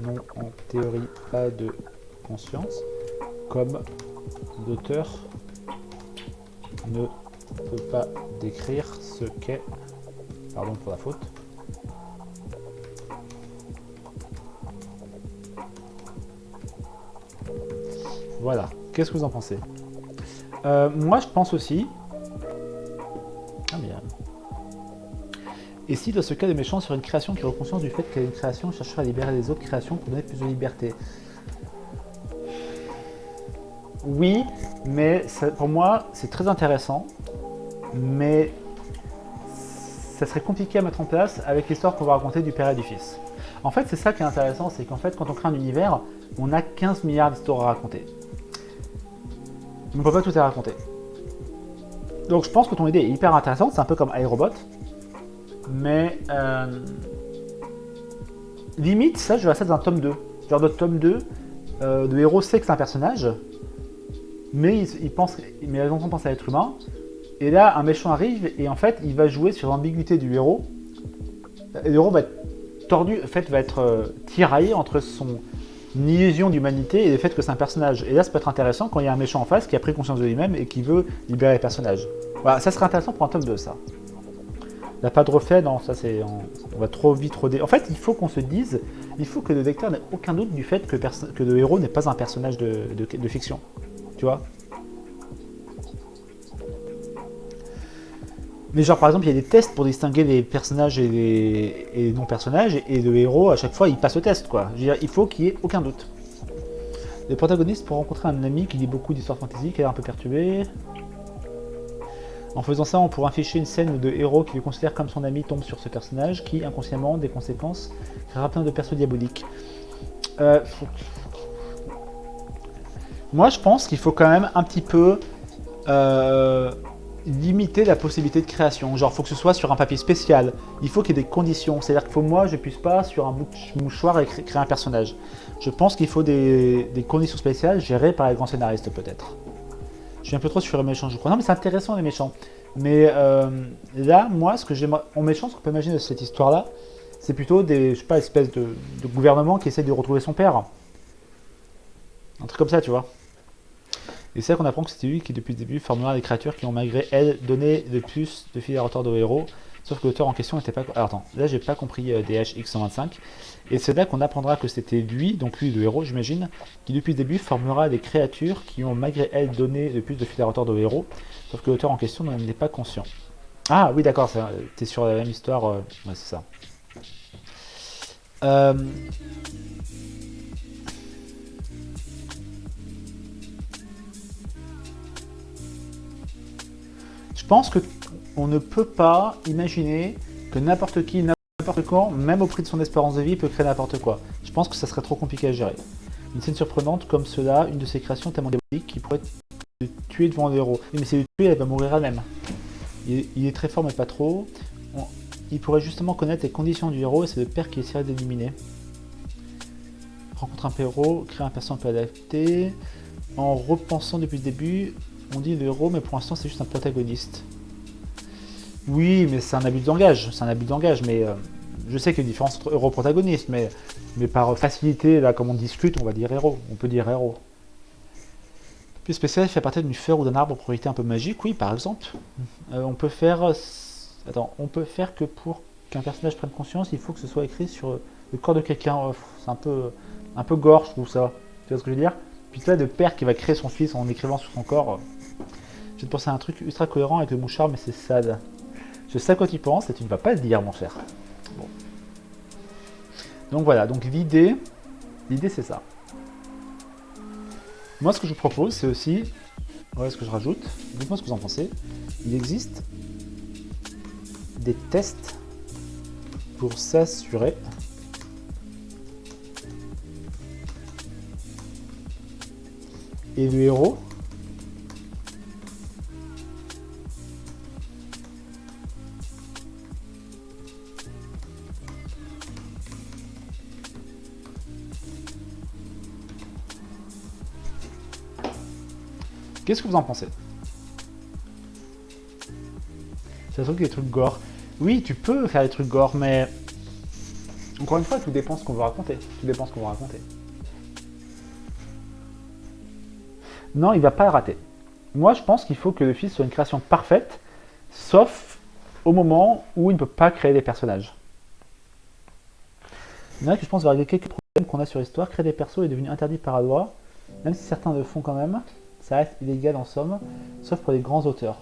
n'ont en théorie pas de conscience, comme l'auteur ne peut pas décrire ce qu'est, pardon pour la faute, voilà. Qu'est-ce que vous en pensez? Moi je pense aussi, bien. Et si dans ce cas, les méchants sur une création qui aurait conscience du fait qu'elle est une création chercherait à libérer les autres créations pour donner plus de liberté? Oui, mais ça, pour moi, c'est très intéressant, mais ça serait compliqué à mettre en place avec l'histoire qu'on va raconter du père et du fils. En fait, c'est ça qui est intéressant, c'est qu'en fait, quand on crée un univers, on a 15 milliards d'histoires à raconter. On ne peut pas tout à raconter. Donc je pense que ton idée est hyper intéressante, c'est un peu comme iRobot. Mais limite, ça, je verrais ça dans un tome 2. Genre dans le tome 2, le héros sait que c'est un personnage, mais il pense, mais il a longtemps pensé à l'être humain. Et là, un méchant arrive et en fait, il va jouer sur l'ambiguïté du héros. Et le héros va être tordu, en fait, va être tiraillé entre son illusion d'humanité et le fait que c'est un personnage. Et là, ça peut être intéressant quand il y a un méchant en face qui a pris conscience de lui-même et qui veut libérer les personnages. Voilà, ça serait intéressant pour un tome 2, ça. Là, pas de reflet, non, ça c'est... On va trop vite roder. En fait, il faut qu'on se dise, il faut que le lecteur n'ait aucun doute du fait que le héros n'est pas un personnage de fiction. Tu vois? Mais genre, par exemple, il y a des tests pour distinguer les personnages et les non-personnages, et le héros, à chaque fois, il passe le test, quoi. Je veux dire, il faut qu'il n'y ait aucun doute. Le protagoniste, pour rencontrer un ami qui lit beaucoup d'histoires fantasy, qui est un peu perturbé... En faisant ça, on pourrait afficher une scène où deux héros qui le considèrent comme son ami tombent sur ce personnage qui, inconsciemment, des conséquences, créera plein de persos diaboliques. Moi, je pense qu'il faut quand même un petit peu limiter la possibilité de création. Genre, il faut que ce soit sur un papier spécial. Il faut qu'il y ait des conditions. C'est-à-dire qu'il faut, moi, je ne puisse pas, sur un mouchoir, créer un personnage. Je pense qu'il faut des conditions spéciales gérées par les grands scénaristes, peut-être. Je suis un peu trop sur les méchants, je crois. Non, mais c'est intéressant, les méchants. Mais là, moi, ce que j'aimerais... En méchant, ce qu'on peut imaginer de cette histoire-là, c'est plutôt des, je sais pas, espèces de gouvernement qui essaie de retrouver son père. Un truc comme ça, tu vois. Et c'est là qu'on apprend que c'était lui qui, depuis le début, formera des créatures qui ont, malgré elles, donné le plus de fil à retordre au héros. Sauf que l'auteur en question n'était pas... Alors attends, là j'ai pas compris DHX125. Et c'est là qu'on apprendra que c'était lui, donc lui le héros j'imagine, qui depuis le début formera des créatures qui ont malgré elles donné le plus de fil à retordre au héros. Sauf que l'auteur en question n'en est pas conscient. Ah oui d'accord, t'es sur la même histoire, ouais c'est ça. Je pense qu'on ne peut pas imaginer que n'importe qui, n'importe quand, même au prix de son espérance de vie, peut créer n'importe quoi. Je pense que ça serait trop compliqué à gérer. Une scène surprenante comme cela, une de ces créations tellement diaboliques qui pourrait te tuer devant le héros. Mais si elle le tue, elle va mourir elle-même. Il est très fort mais pas trop. Il pourrait justement connaître les conditions du héros et c'est le père qui essaierait d'éliminer. Rencontre un héros, créer un personnage un peu adapté. En repensant depuis le début, on dit le héros mais pour l'instant c'est juste un protagoniste. Oui, mais c'est un abus de langage, mais je sais qu'il y a une différence entre héros et protagoniste, mais par facilité, là, comme on discute, on va dire héros, on peut dire héros. Puis spécial fait partie d'une fleur ou d'un arbre aux propriétés un peu magiques, oui, par exemple. On peut faire... on peut faire que pour qu'un personnage prenne conscience, il faut que ce soit écrit sur le corps de quelqu'un. C'est un peu gore, je trouve ça. Tu vois ce que je veux dire? Puis là, le père qui va créer son fils en écrivant sur son corps... J'ai pensé à un truc ultra cohérent avec le mouchard, mais c'est sad. Je sais à quoi tu penses et tu ne vas pas le dire, mon cher. Bon. Donc voilà, donc l'idée c'est ça. Moi, ce que je vous propose, c'est aussi... Voilà ce que je rajoute. Dites-moi ce que vous en pensez. Il existe des tests pour s'assurer et le héros Qu'est-ce que vous en pensez? C'est un truc des trucs gore. Oui, tu peux faire des trucs gore, mais encore une fois, tout dépend de ce qu'on veut raconter. Non, il va pas le rater. Moi, je pense qu'il faut que le fils soit une création parfaite, sauf au moment où il ne peut pas créer des personnages. Il y en a que je pense va régler quelques problèmes qu'on a sur l'histoire. Créer des persos est devenu interdit par la loi, même si certains le font quand même. Ça reste illégal en somme, sauf pour les grands auteurs.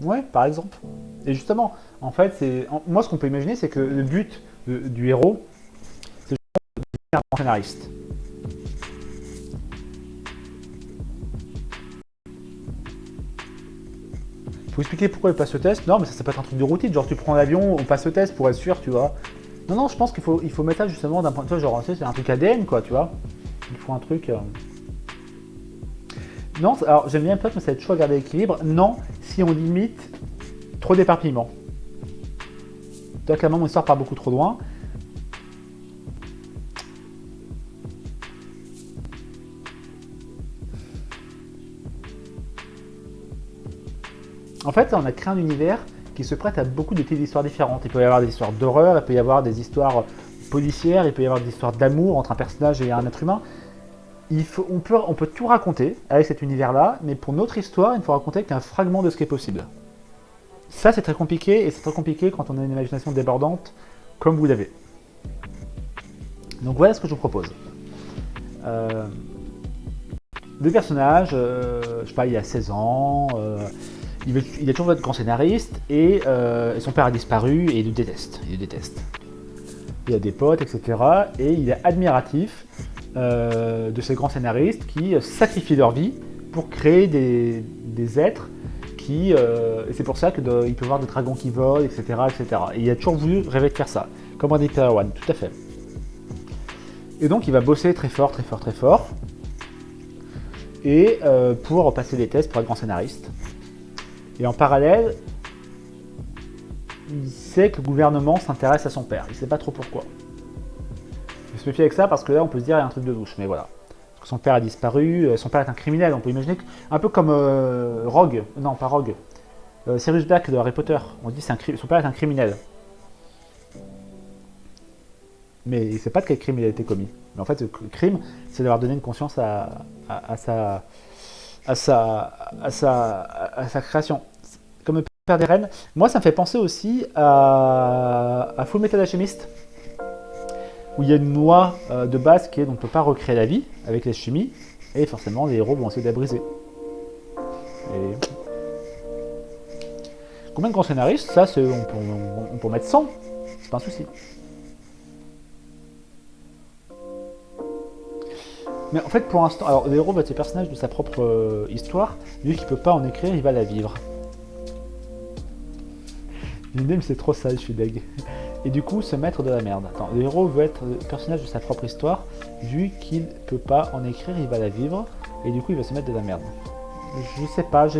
Ouais, par exemple. Et justement, en fait, moi ce qu'on peut imaginer, c'est que le but du héros, c'est de devenir un grand scénariste. Faut expliquer pourquoi il passe le test. Non, mais ça peut être un truc de routine, genre tu prends l'avion, on passe le test pour être sûr, tu vois. Non, je pense qu'il faut mettre ça justement d'un point de vue, genre, c'est un truc ADN, quoi, tu vois. Il faut un truc... Non, alors j'aime bien peut-être, mais ça va être chaud à garder l'équilibre. Non, si on limite trop d'éparpillement. Donc clairement, mon histoire part beaucoup trop loin. En fait, on a créé un univers qui se prête à beaucoup de types d'histoires différentes. Il peut y avoir des histoires d'horreur, il peut y avoir des histoires policières, il peut y avoir des histoires d'amour entre un personnage et un être humain. On peut tout raconter avec cet univers-là, mais pour notre histoire, il ne faut raconter qu'un fragment de ce qui est possible. Ça, c'est très compliqué, et c'est très compliqué quand on a une imagination débordante, comme vous l'avez. Donc voilà ce que je vous propose. Le personnage, je sais pas, il a 16 ans, il a toujours été grand scénariste, et son père a disparu, et il le déteste. Il a des potes, etc., et il est admiratif de ces grands scénaristes qui sacrifient leur vie pour créer des êtres qui... et c'est pour ça qu'il peut y avoir des dragons qui volent, etc., etc. Et il a toujours voulu rêver de faire ça, comme Ready Player One, tout à fait. Et donc il va bosser très fort, et pour passer des tests pour être grand scénariste. Et en parallèle, il sait que le gouvernement s'intéresse à son père. Il sait pas trop pourquoi. Il se méfie avec ça parce que là, on peut se dire il y a un truc de louche, mais voilà. Parce que son père a disparu, son père est un criminel. On peut imaginer un peu comme Rogue, non pas Rogue, Sirius Black de Harry Potter. On dit que son père est un criminel. Mais il ne sait pas de quel crime il a été commis. Mais en fait, le crime, c'est d'avoir donné une conscience à sa création. Comme le père des reines. Moi, ça me fait penser aussi à Full Metal Alchemist, où il y a une loi de base qui est qu'on ne peut pas recréer la vie avec les chimies, et forcément, les héros vont essayer de la briser. Et... Combien de grands scénaristes? Ça, on peut mettre 100, c'est pas un souci. Mais en fait, pour l'instant, alors le héros va être le personnage de sa propre histoire, lui qui peut pas en écrire, il va la vivre. L'idée, mais c'est trop sale, je suis deg. Et du coup, se mettre de la merde. Attends, le héros veut être le personnage de sa propre histoire, vu qu'il peut pas en écrire, il va la vivre, et du coup, il va se mettre de la merde. Je sais pas, je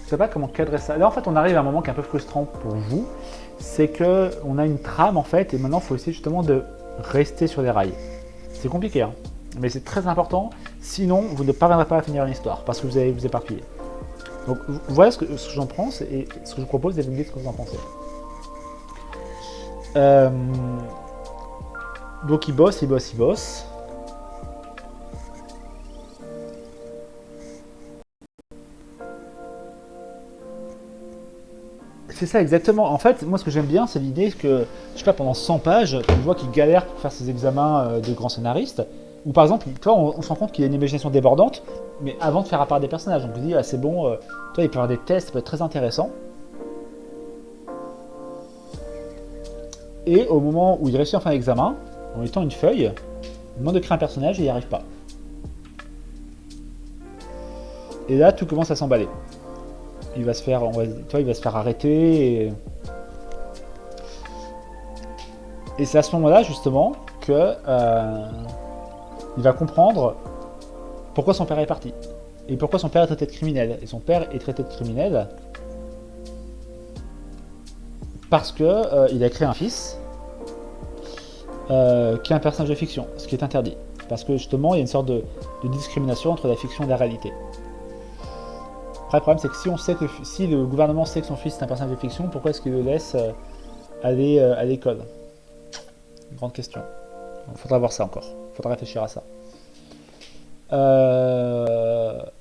sais pas comment cadrer ça. Là, en fait, on arrive à un moment qui est un peu frustrant pour vous, c'est que on a une trame en fait, et maintenant, il faut essayer justement de rester sur les rails. C'est compliqué, hein. Mais c'est très important, sinon vous ne parviendrez pas à finir l'histoire, parce que vous allez vous éparpiller. Donc voilà ce que j'en pense, et ce que je vous propose, et vous me dites ce que vous en pensez. Donc il bosse. C'est ça exactement. En fait, moi ce que j'aime bien, c'est l'idée que, je sais pas, pendant 100 pages, on voit qu'il galère pour faire ses examens de grand scénariste. Ou par exemple, toi, on se rend compte qu'il a une imagination débordante, mais avant de faire apparaître des personnages, on peut se dire, ah, c'est bon, toi, il peut y avoir des tests, ça peut être très intéressant. Et au moment où il réussit enfin l'examen, en lui tend une feuille, il demande de créer un personnage et il n'y arrive pas. Et là, tout commence à s'emballer. Il va se faire, il va se faire arrêter. Et c'est à ce moment-là, justement, que il va comprendre pourquoi son père est parti. Et pourquoi son père est traité de criminel. Et son père est traité de criminel parce que il a créé un fils qui est un personnage de fiction, ce qui est interdit. Parce que justement, il y a une sorte de discrimination entre la fiction et la réalité. Après, le problème, c'est que si on sait que si le gouvernement sait que son fils est un personnage de fiction, pourquoi est-ce qu'il le laisse aller à l'école? Grande question. Il faudra voir ça encore. Il faudra réfléchir à ça.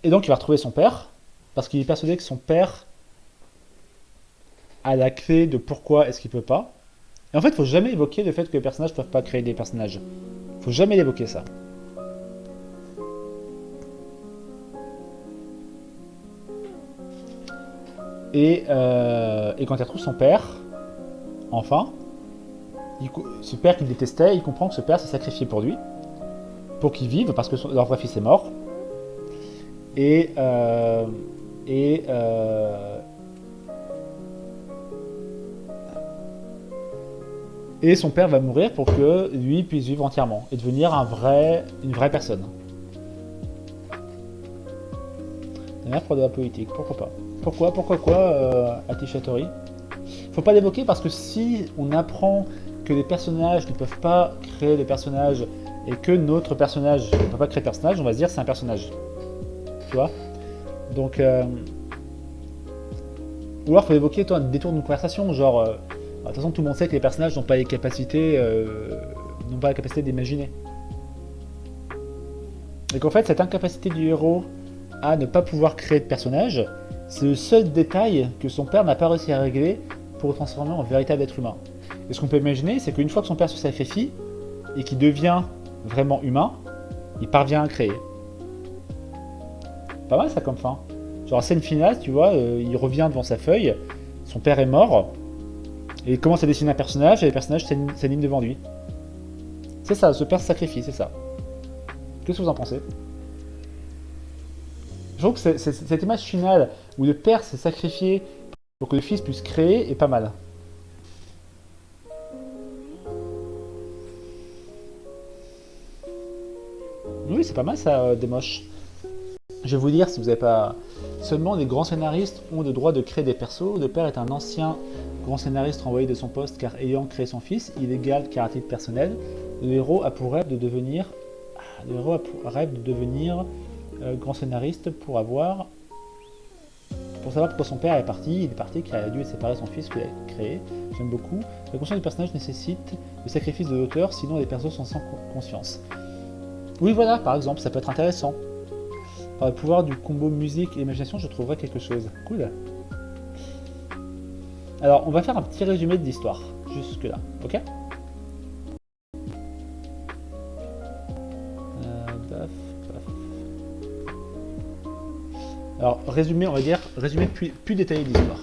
Et donc, il va retrouver son père, parce qu'il est persuadé que son père a la clé de pourquoi est-ce qu'il peut pas. Et en fait, il faut jamais évoquer le fait que les personnages ne peuvent pas créer des personnages. Il faut jamais évoquer ça. Et quand il retrouve son père, enfin, ce père qu'il détestait, il comprend que ce père s'est sacrifié pour lui, pour qu'il vive, parce que leur vrai fils est mort. Et son père va mourir pour que lui puisse vivre entièrement et devenir une vraie personne. Dernière fois de la politique, pourquoi pas? Pourquoi quoi, Atichatori? Faut pas l'évoquer parce que si on apprend que les personnages ne peuvent pas créer des personnages et que notre personnage ne peut pas créer de personnage, on va se dire c'est un personnage. Tu vois? Donc, ou alors faut évoquer toi un détour d'une conversation, genre, de toute façon tout le monde sait que les personnages n'ont pas la capacité d'imaginer. Et qu'en fait cette incapacité du héros à ne pas pouvoir créer de personnage, c'est le seul détail que son père n'a pas réussi à régler pour le transformer en véritable être humain. Et ce qu'on peut imaginer, c'est qu'une fois que son père se sacrifie et qu'il devient vraiment humain, il parvient à créer. Pas mal ça comme fin. Genre scène finale, tu vois, il revient devant sa feuille, son père est mort, et il commence à dessiner un personnage, et le personnage s'aligne devant lui. C'est ça, ce père se sacrifie, c'est ça. Qu'est-ce que vous en pensez? Je trouve que cette image finale où le père s'est sacrifié pour que le fils puisse créer est pas mal. Oui, c'est pas mal ça, des moches. Je vais vous dire, si vous n'avez pas... Seulement les grands scénaristes ont le droit de créer des persos. Le père est un ancien grand scénariste renvoyé de son poste car ayant créé son fils, illégal car à titre personnel. Le héros a pour rêve de devenir... grand scénariste pour savoir pourquoi son père est parti. Il est parti car il a dû séparer son fils qu'il a créé. J'aime beaucoup. La conscience du personnage nécessite le sacrifice de l'auteur, sinon les persos sont sans conscience. Oui, voilà, par exemple, ça peut être intéressant. Par le pouvoir du combo musique et imagination, je trouverai quelque chose. Cool. Alors, on va faire un petit résumé de l'histoire, jusque là, ok? Baf, baf. Alors, résumé, on va dire, résumé plus détaillé de l'histoire.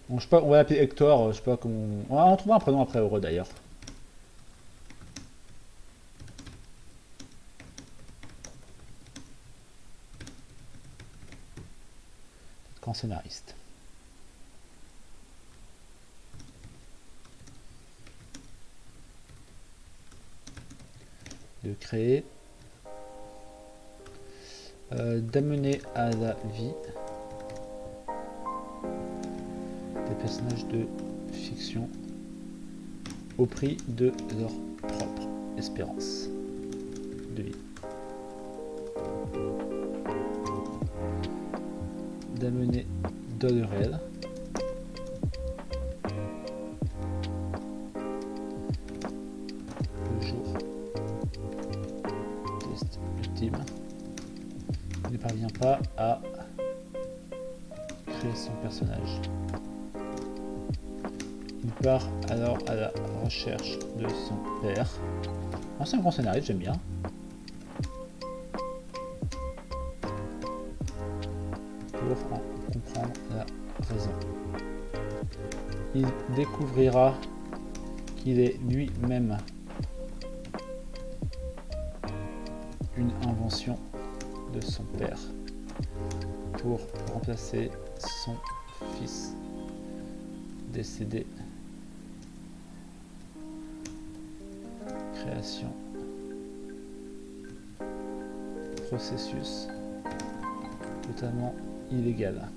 Bon, je sais pas, on va l'appeler Hector, je sais pas comment... On va en trouver un prénom après Heureux d'ailleurs. Grand scénariste. De créer, d'amener à la vie des personnages de fiction au prix de leur propre espérance de vie. D'amener dans le réel le jour test ultime. Il ne parvient pas à créer son personnage. Il part alors à la recherche de son père. Ancien grand scénariste, j'aime bien. Pour en comprendre la raison. Il découvrira qu'il est lui-même une invention de son père pour remplacer son fils décédé. Création. Processus totalement illégal.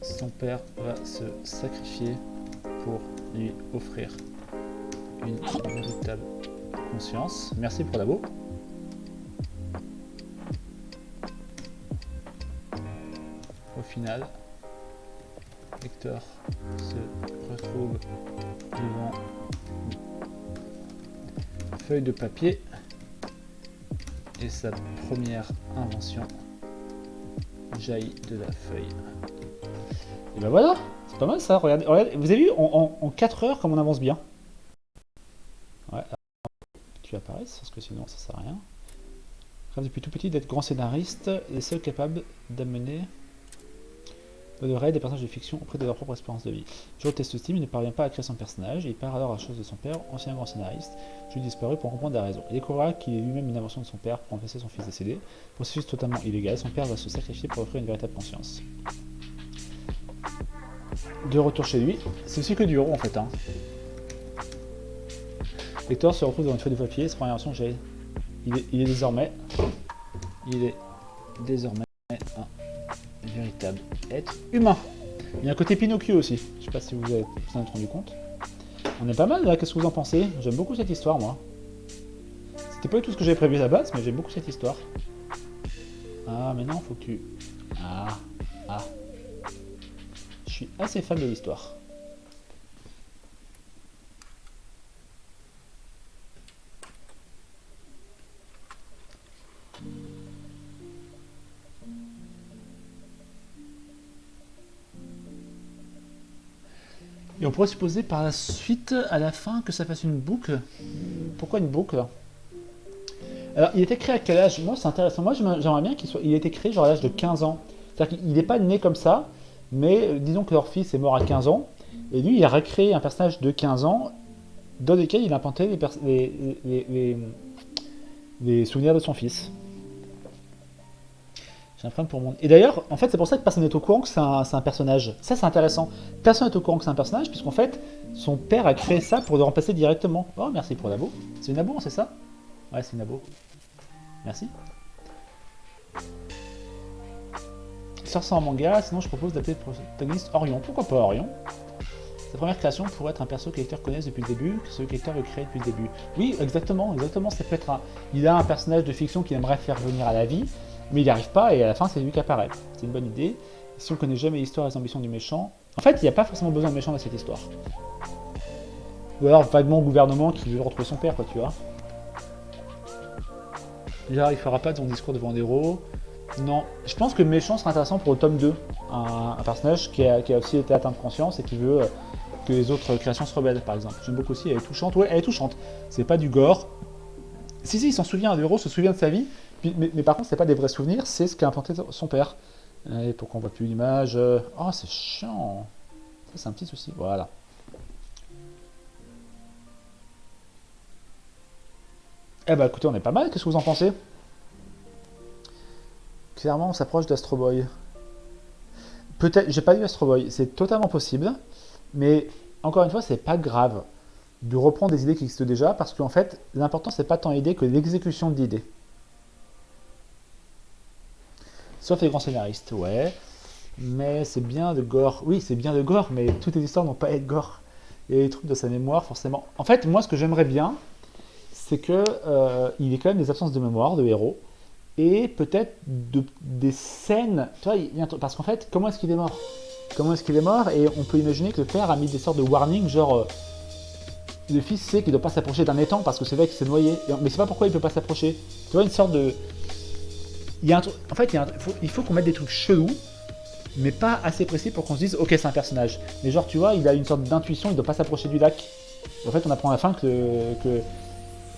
Son père va se sacrifier pour lui offrir une véritable conscience. Merci pour l'abo. Au final, Hector se retrouve devant une feuille de papier et sa première invention jaillit de la feuille. Et ben voilà, c'est pas mal ça, regardez, regardez. Vous avez vu en 4 heures comme on avance bien. Ouais, tu apparaisses parce que sinon ça sert à rien. Rêve depuis tout petit d'être grand scénariste, les seuls capables d'amener de rêve des personnages de fiction auprès de leur propre expérience de vie. Jour test Steam, il ne parvient pas à créer son personnage, il part alors à la chose de son père, ancien grand scénariste, Jules disparu pour comprendre la raison. Il découvrira qu'il est lui-même une invention de son père pour remplacer son fils décédé. Processus totalement illégal, son père va se sacrifier pour offrir une véritable conscience. De retour chez lui, c'est aussi que du héros en fait. Hein. Hector se retrouve dans une feuille de papier, sa première invention, il est désormais un véritable être humain. Il y a un côté Pinocchio aussi, je sais pas si vous en êtes rendu compte. On est pas mal là, qu'est-ce que vous en pensez? J'aime beaucoup cette histoire moi. C'était pas du tout ce que j'avais prévu à la base, mais j'aime beaucoup cette histoire. Ah mais non, faut que tu... Ah. Je suis assez fan de l'histoire. Et on pourrait supposer par la suite, à la fin, que ça fasse une boucle. Pourquoi une boucle? Alors, il était créé à quel âge? Moi, c'est intéressant. Moi, j'aimerais bien il ait été créé genre à l'âge de 15 ans. C'est-à-dire qu'il n'est pas né comme ça, mais disons que leur fils est mort à 15 ans, et lui, il a recréé un personnage de 15 ans dans lequel il inventait les souvenirs de son fils. J'ai un problème pour mon... Et d'ailleurs, en fait, c'est pour ça que personne n'est au courant que c'est un personnage. Ça, c'est intéressant. Personne n'est au courant que c'est un personnage, puisqu'en fait, son père a créé ça pour le remplacer directement. Oh, merci pour l'abo. C'est une abo, c'est ça? Ouais, c'est une abo. Merci. Sors ça en manga, sinon je propose d'appeler le protagoniste Orion. Pourquoi pas Orion? Sa première création pourrait être un perso que les lecteurs connaissent depuis le début, que ce lecteur veut créer depuis le début. Oui, exactement, exactement. Ça peut être un... Il a un personnage de fiction qu'il aimerait faire venir à la vie, mais il n'y arrive pas et à la fin c'est lui qui apparaît. C'est une bonne idée. Si on connaît jamais l'histoire et les ambitions du méchant, en fait il n'y a pas forcément besoin de méchant dans cette histoire. Ou alors vaguement au gouvernement qui veut retrouver son père, quoi, tu vois. Là, il fera pas de son discours devant des héros. Non, je pense que le méchant sera intéressant pour le tome 2. Un personnage qui a aussi été atteint de conscience et qui veut que les autres créations se rebellent, par exemple. J'aime beaucoup aussi, elle est touchante. Ouais, elle est touchante. C'est pas du gore. Si, il s'en souvient, le héros se souvient de sa vie, mais par contre, c'est pas des vrais souvenirs, c'est ce qu'a implanté son père. Et pour qu'on voit plus l'image. Oh, c'est chiant. Ça, c'est un petit souci. Voilà. Eh bah écoutez, on est pas mal, qu'est-ce que vous en pensez? Clairement, on s'approche d'Astro Boy. Peut-être, j'ai pas lu Astro Boy, c'est totalement possible, mais encore une fois, c'est pas grave de reprendre des idées qui existent déjà, parce qu'en fait, l'important, c'est pas tant l'idée que l'exécution de l'idée. Sauf les grands scénaristes, ouais. Mais c'est bien de gore. Oui, c'est bien de gore, mais toutes les histoires n'ont pas à être gore. Il y a des trucs de sa mémoire, forcément. En fait, moi, ce que j'aimerais bien, c'est que il y ait quand même des absences de mémoire de héros et peut-être des scènes. Tu vois, parce qu'en fait, comment est-ce qu'il est mort? Comment est-ce qu'il est mort? Et on peut imaginer que le père a mis des sortes de warnings, genre le fils sait qu'il ne doit pas s'approcher d'un étang parce que c'est vrai qu'il s'est noyé. Mais c'est pas pourquoi il peut pas s'approcher. Tu vois, une sorte de. Il y a un truc. En fait, il faut qu'on mette des trucs chelous, mais pas assez précis pour qu'on se dise, ok, c'est un personnage. Mais genre, tu vois, il a une sorte d'intuition, il ne doit pas s'approcher du lac. Et en fait, on apprend à la fin que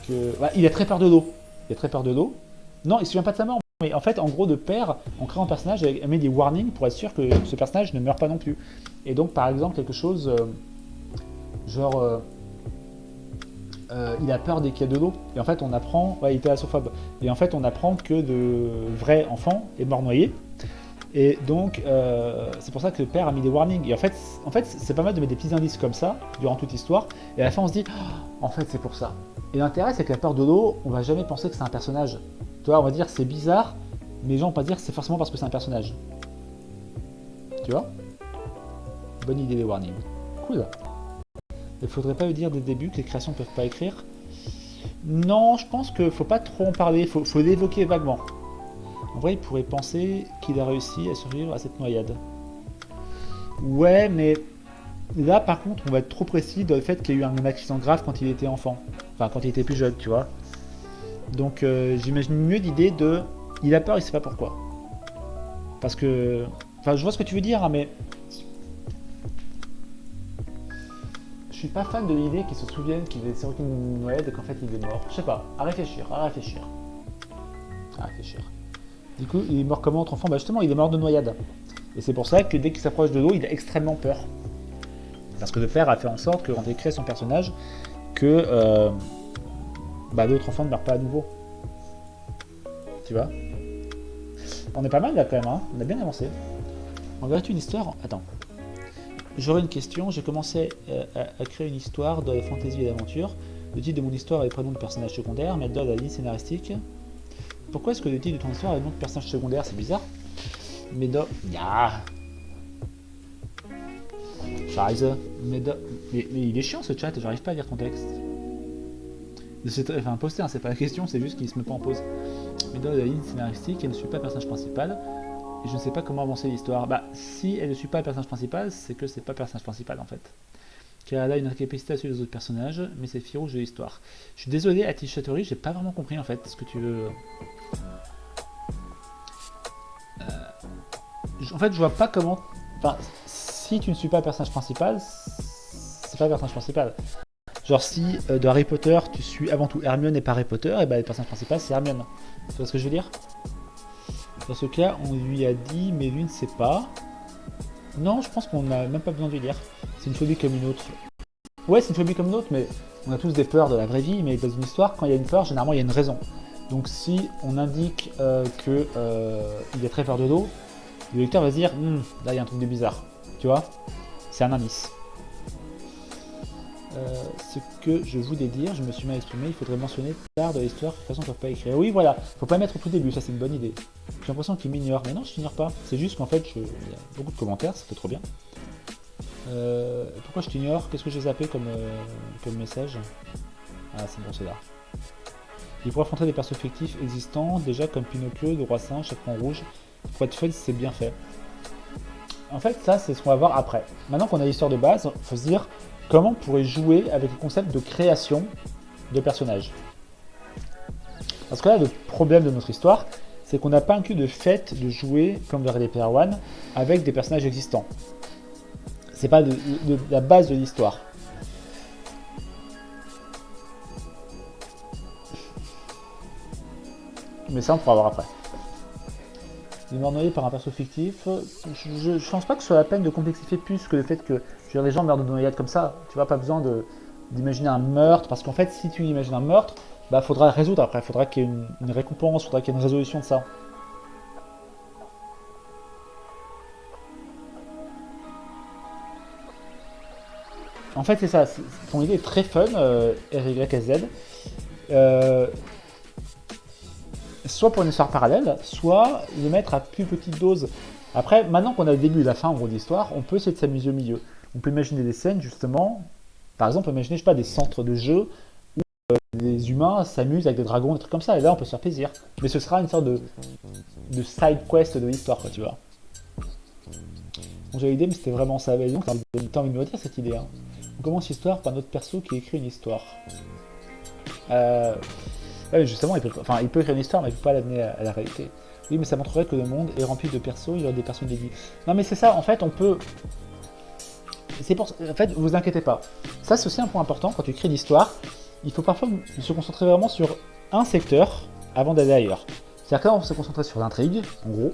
ouais, il a très peur de l'eau. Il a très peur de l'eau. Non, il se souvient pas de sa mort. Mais en fait, en gros, de père, en créant un personnage, elle met des warnings pour être sûr que ce personnage ne meurt pas non plus. Et donc, par exemple, quelque chose genre, il a peur dès qu'il y a de l'eau. Et en fait, on apprend, ouais, il était assophobe. Et en fait, on apprend que de vrais enfants est mort noyé. Et donc, c'est pour ça que le père a mis des warnings. Et en fait, c'est pas mal de mettre des petits indices comme ça durant toute l'histoire. Et à la fin, on se dit, oh, en fait, c'est pour ça. Et l'intérêt, c'est que la peur de l'eau, on va jamais penser que c'est un personnage. Tu vois, on va dire c'est bizarre, mais les gens vont pas dire que c'est forcément parce que c'est un personnage. Tu vois? Bonne idée les warnings. Cool. Il faudrait pas lui dire dès le début que les créations ne peuvent pas écrire. Non, je pense qu'il faut pas trop en parler, faut l'évoquer vaguement. En vrai, il pourrait penser qu'il a réussi à survivre à cette noyade. Ouais, mais là, par contre, on va être trop précis dans le fait qu'il y a eu un accident grave quand il était enfant. Enfin, quand il était plus jeune, tu vois. Donc, j'imagine mieux l'idée de... Il a peur, il sait pas pourquoi. Parce que... Enfin, je vois ce que tu veux dire, hein, mais... Je suis pas fan de l'idée qu'il se souvienne qu'il est sur une noyade et qu'en fait il est mort. Je sais pas, à réfléchir, à réfléchir. À réfléchir. Du coup, il est mort comment autre enfant? Bah justement, il est mort de noyade. Et c'est pour ça que dès qu'il s'approche de l'eau, il a extrêmement peur. Parce que le père a fait en sorte que quand il crée son personnage, que bah, l'autre enfant ne meurt pas à nouveau. Tu vois? On est pas mal là quand même, hein? On a bien avancé. On verrait une histoire. Attends. J'aurais une question. J'ai commencé à créer une histoire de fantasy et d'aventure. Le titre de mon histoire est le prénom de personnage secondaire, mais elle donne la ligne scénaristique. Pourquoi est-ce que le titre de ton histoire est le nom de personnage secondaire? C'est bizarre. Mais Scheiße. Mais il est chiant ce chat, j'arrive pas à lire ton texte. Enfin, poster, hein, c'est pas la question, c'est juste qu'il se met pas en pause. Mais dans la ligne scénaristique, elle ne suit pas le personnage principal. Et je ne sais pas comment avancer l'histoire. Bah, si elle ne suit pas le personnage principal, c'est que c'est pas le personnage principal en fait. Car elle a une incapacité à suivre les autres personnages, mais c'est le fil rouge de l'histoire. Je suis désolé, Atish Chatori, j'ai pas vraiment compris en fait ce que tu veux. En fait, je vois pas comment. Enfin, si tu ne suis pas le personnage principal, c'est pas le personnage principal. Genre, si de Harry Potter, tu suis avant tout Hermione et pas Harry Potter, et bah le personnage principal c'est Hermione. Tu vois ce que je veux dire? Dans ce cas, on lui a dit, mais lui ne sait pas. Non, je pense qu'on n'a même pas besoin de lui dire. C'est une phobie comme une autre. Ouais, c'est une phobie comme une autre, mais on a tous des peurs de la vraie vie, mais dans une histoire, quand il y a une peur, généralement il y a une raison. Donc si on indique que il est très fort de dos, le lecteur va se dire là il y a un truc de bizarre, tu vois, c'est un indice. Ce que je voulais dire, je me suis mal exprimé, il faudrait mentionner tard de l'histoire, de toute façon ils ne peuvent pas écrire. Oui voilà, faut pas mettre au tout début, ça c'est une bonne idée. J'ai l'impression qu'il m'ignore, mais non je t'ignore pas, c'est juste qu'en fait il y a beaucoup de commentaires, ça fait trop bien. Pourquoi je t'ignore? Qu'est-ce que j'ai zappé comme message? Ah c'est bon c'est là. Il pourra affronter des persos fictifs existants, déjà comme Pinocchio, le Roi Singe, Chaperon Rouge. Pour être fun, c'est bien fait. En fait, ça, c'est ce qu'on va voir après. Maintenant qu'on a l'histoire de base, il faut se dire comment on pourrait jouer avec le concept de création de personnages. Parce que là, le problème de notre histoire, c'est qu'on n'a pas inclus de fait de jouer, comme dans Ready Player One, avec des personnages existants. C'est pas la base de l'histoire. Mais ça, on pourra voir après. Il est mort noyé par un perso fictif. Je pense pas que ce soit la peine de complexifier plus que le fait que les gens meurent de noyade comme ça. Tu vois, pas besoin d'imaginer un meurtre. Parce qu'en fait, si tu imagines un meurtre, bah faudra le résoudre après. Faudra qu'il y ait une récompense, faudra qu'il y ait une résolution de ça. En fait, c'est ça. Ton idée est très fun, RYSZ. Soit pour une histoire parallèle, soit les mettre à plus petite dose. Après, maintenant qu'on a le début et la fin en gros de l'histoire, on peut essayer de s'amuser au milieu. On peut imaginer des scènes justement, par exemple, on peut imaginer, je sais pas, des centres de jeu où les humains s'amusent avec des dragons, des trucs comme ça, et là on peut se faire plaisir. Mais ce sera une sorte de side quest de l'histoire, quoi, tu vois. Bon, j'avais l'idée, mais c'était vraiment ça. Et donc, t'as envie de me dire cette idée, hein. On commence l'histoire par notre perso qui écrit une histoire. Ouais, justement, il peut écrire une histoire, mais il ne peut pas l'amener à la réalité. Oui, mais ça montrerait que le monde est rempli de persos, il y a des personnes dédiées. Non, mais c'est ça, en fait, on peut... En fait, vous inquiétez pas. Ça, c'est aussi un point important, quand tu écris une histoire, il faut parfois se concentrer vraiment sur un secteur avant d'aller ailleurs. C'est-à-dire que là, on va se concentrer sur l'intrigue, en gros,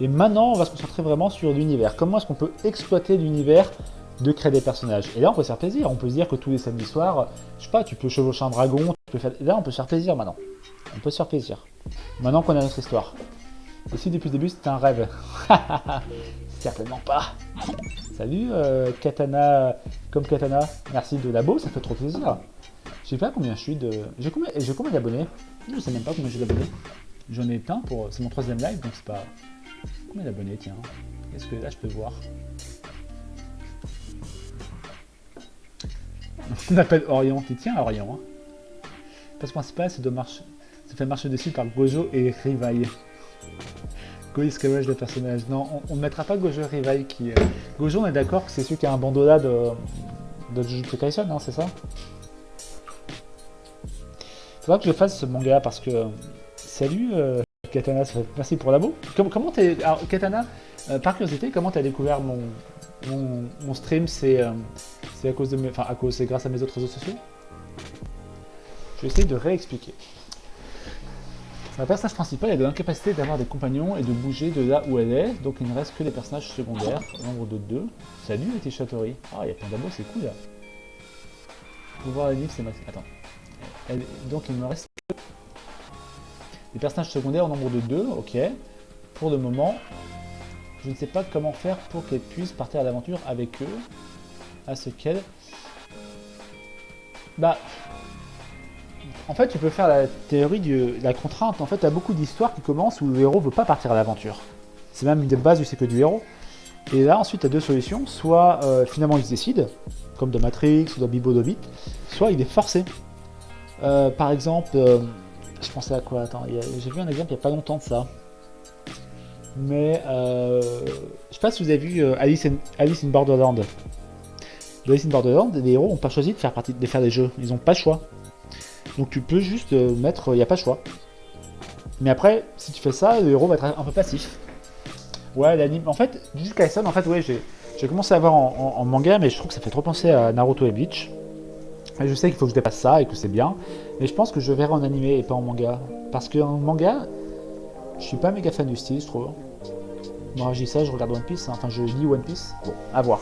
et maintenant, on va se concentrer vraiment sur l'univers. Comment est-ce qu'on peut exploiter l'univers de créer des personnages? Et là, on peut se faire plaisir. On peut se dire que tous les samedis soirs, je sais pas, tu peux chevaucher un dragon, tu peux faire... Là, on peut se faire plaisir maintenant. On peut se faire plaisir. Maintenant qu'on a notre histoire. Et si depuis le début, c'était un rêve? Certainement pas. Salut, Katana, comme Katana. Merci de labo, ça fait trop plaisir. Je sais pas combien je suis de... J'ai combien d'abonnés? Je sais même pas combien j'ai d'abonnés. J'en ai plein pour... C'est mon 3ème live, donc c'est pas... Combien d'abonnés, tiens? Est-ce que là, je peux voir? On appelle Orion, tu tiens Orion. Hein. Le poste principal, c'est de fait marcher dessus par Gojo et Rivai. Go esclavage des personnages. Non, on ne mettra pas Gojo et Rivai qui... Gojo, on est d'accord que c'est celui qui a un bandeau-là de Jujutsu Kaisen, hein, c'est ça? Faudra que je fasse ce manga parce que... Salut Katana, merci pour l'abo. Comment t'es... Alors Katana, par curiosité, comment t'as découvert mon stream? C'est à cause de c'est grâce à mes autres réseaux sociaux. Je vais essayer de réexpliquer. La personnage principale a de l'incapacité d'avoir des compagnons et de bouger de là où elle est, donc il ne reste que les personnages secondaires, nombre de 2. Salut les Chatori. Ah, il y a plein d'abos, c'est cool là. Pour voir les livres, c'est max. Attends. Donc il me reste que les personnages secondaires au nombre de 2, ok. Pour le moment, je ne sais pas comment faire pour qu'elle puisse partir à l'aventure avec eux. À ce qu'elle... Bah... En fait, tu peux faire la théorie de la contrainte. En fait, tu as beaucoup d'histoires qui commencent où le héros ne veut pas partir à l'aventure. C'est même une des bases du cycle du héros. Et là, ensuite, tu as deux solutions. Soit, finalement, il se décide, comme dans Matrix ou dans Bibo Dobit, soit il est forcé. Par exemple, je pensais à quoi? Attends, j'ai vu un exemple il n'y a pas longtemps de ça. Mais, je sais pas si vous avez vu Alice in Borderland. Dans Alice in Borderland, les héros n'ont pas choisi de faire des jeux. Ils n'ont pas le choix. Donc tu peux juste mettre, il n'y a pas de choix. Mais après, si tu fais ça, le héros va être un peu passif. Ouais, l'anime. En fait, Jujutsu Kaisen, en fait, ouais, j'ai commencé à voir en manga, mais je trouve que ça fait trop penser à Naruto et Bleach. Et je sais qu'il faut que je dépasse ça et que c'est bien. Mais je pense que je verrai en animé et pas en manga. Parce qu'en manga, je suis pas méga fan du style, je trouve. Moi, je dis ça, je regarde One Piece, hein. Enfin, je lis One Piece. Bon, à voir.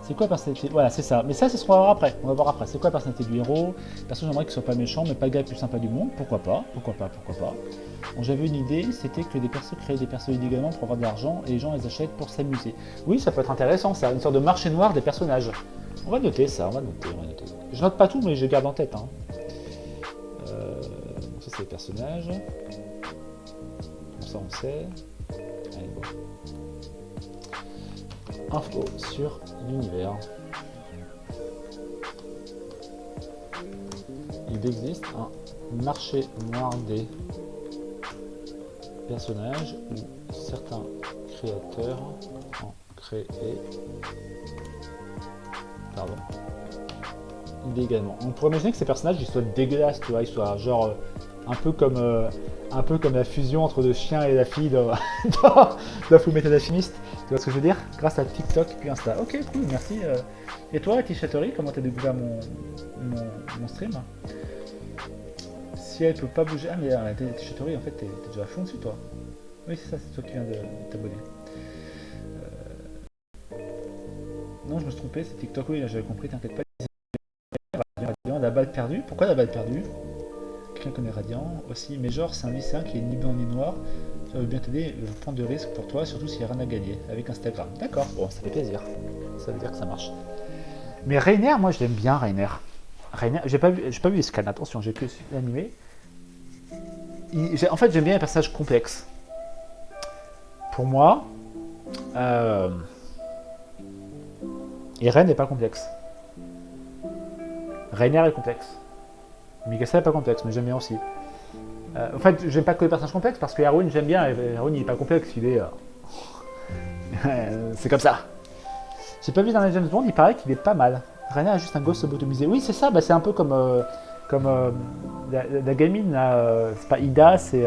C'est quoi la personnalité? Voilà, c'est ça. Mais ça, c'est ce qu'on va voir après. On va voir après. C'est quoi la personnalité du héros? Perso, j'aimerais qu'il soit pas méchant, mais pas le gars le plus sympa du monde. Pourquoi pas? Pourquoi pas? Pourquoi pas? Bon, j'avais une idée, c'était que des persos créent des persos illégalement pour avoir de l'argent et les gens les achètent pour s'amuser. Oui, ça peut être intéressant, ça. Une sorte de marché noir des personnages. On va noter ça, on va noter, on va noter. Je note pas tout, mais je garde en tête. Hein. Ça, c'est les personnages. Comme ça, on sait. Allez, bon. Info sur l'univers. Il existe un marché noir des personnages où certains créateurs en créent illégalement. On pourrait imaginer que ces personnages ils soient dégueulasses, tu vois, ils soient genre un peu comme la fusion entre le chien et la fille dans Fullmetal Alchemist. Tu vois ce que je veux dire? Grâce à TikTok puis Insta. Ok, cool, merci. Et toi, Tishatori, comment t'as découvert mon stream? Si elle peut pas bouger... Ah mais Tishatori, en fait, t'es déjà à fond dessus, toi. Oui, c'est ça, c'est toi qui viens de t'abonner. Non, je me suis trompé, c'est TikTok, oui, là j'avais compris, t'inquiète pas. Radiant, la balle perdue. Pourquoi la balle perdue? Quelqu'un connaît Radiant aussi, mais genre c'est un lycéen qui est ni blanc ni noir. Ça veut bien t'aider, je prends de risques pour toi, surtout s'il n'y a rien à gagner avec Instagram. D'accord, bon, ça fait plaisir. Ça veut dire que ça marche. Mais Rainer, moi je l'aime bien, Rainer. Rainer, j'ai pas vu les scans, attention, j'ai que l'animé. En fait, j'aime bien les personnages complexes. Pour moi, Eren n'est pas complexe. Rainer est complexe. Mikasa n'est pas complexe, mais j'aime bien aussi. En fait, j'aime pas que les personnages complexes parce que Erwin, j'aime bien. Erwin, il est pas complexe, il est. C'est comme ça. J'ai pas vu dans les James Bond, il paraît qu'il est pas mal. Rainer a juste un gosse lobotomisé. Oui, c'est ça, bah, c'est un peu comme la gamine, là, c'est pas Ida, c'est.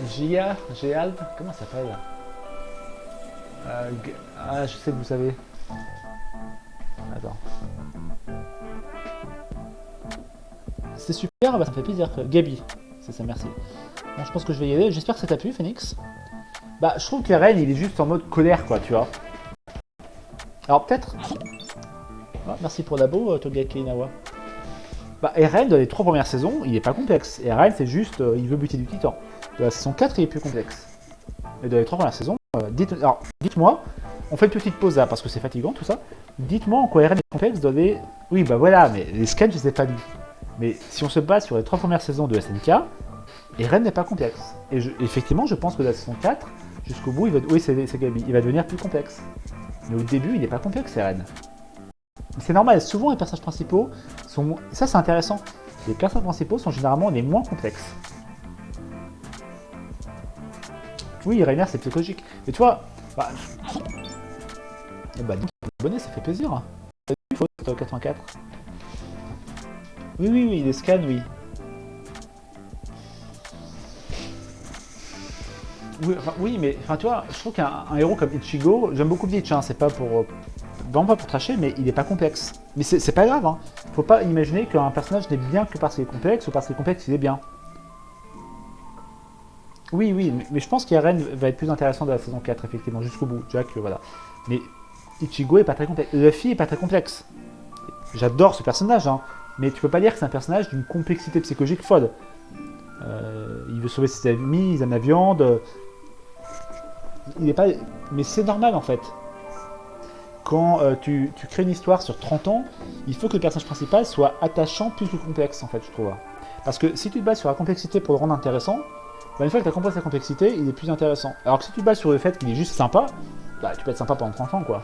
Géald, comment ça s'appelle? Je sais que vous savez. Attends. C'est super, bah, ça me fait plaisir. Gabi, c'est ça, merci. Bon, je pense que je vais y aller. J'espère que ça t'a plu, Phoenix. Bah, je trouve que Eren, il est juste en mode colère, quoi, tu vois. Alors, peut-être. Ah, merci pour l'abo, Togaki Inawa. Bah, Eren, dans les 3 premières saisons, il est pas complexe. Eren, c'est juste, il veut buter du titan. Dans la saison 4, il est plus complexe. Et dans les 3 premières saisons, dites-moi, on fait une petite pause là, parce que c'est fatigant, tout ça. Dites-moi en quoi Eren est complexe dans les... Oui, bah voilà, mais les scans, je les ai pas lus. Mais si on se base sur les 3 premières saisons de SNK, Eren n'est pas complexe. Et effectivement, je pense que dans la saison 4, jusqu'au bout, oui, c'est Gabi, il va devenir plus complexe. Mais au début, il n'est pas complexe, Eren. C'est normal, souvent les personnages principaux sont... Ça, c'est intéressant. Les personnages principaux sont généralement les moins complexes. Oui, Rainer, c'est psychologique. Mais tu vois... Bah, donc, abonné, ça fait plaisir. T'as vu, il faut 84. Oui, les scans, oui. Oui, mais tu vois, je trouve qu'un héros comme Ichigo, j'aime beaucoup Bleach, hein, c'est pas pour... vraiment pas pour tracher, mais il est pas complexe. Mais c'est pas grave, hein. Faut pas imaginer qu'un personnage n'est bien que parce qu'il est complexe, ou parce qu'il est complexe, il est bien. Oui, mais je pense qu'Eren va être plus intéressant dans la saison 4, effectivement, jusqu'au bout. Jack, voilà. Mais Ichigo est pas très complexe. Luffy est pas très complexe. J'adore ce personnage, hein, mais tu peux pas dire que c'est un personnage d'une complexité psychologique folle. Il veut sauver ses amis, ils aiment la viande. Il est pas... Mais c'est normal, en fait. Quand tu crées une histoire sur 30 ans, il faut que le personnage principal soit attachant plus que complexe, en fait, je trouve. Parce que si tu te bases sur la complexité pour le rendre intéressant, bah, une fois que tu as compris sa complexité, il est plus intéressant. Alors que si tu te bases sur le fait qu'il est juste sympa, bah, tu peux être sympa pendant 30 ans, quoi.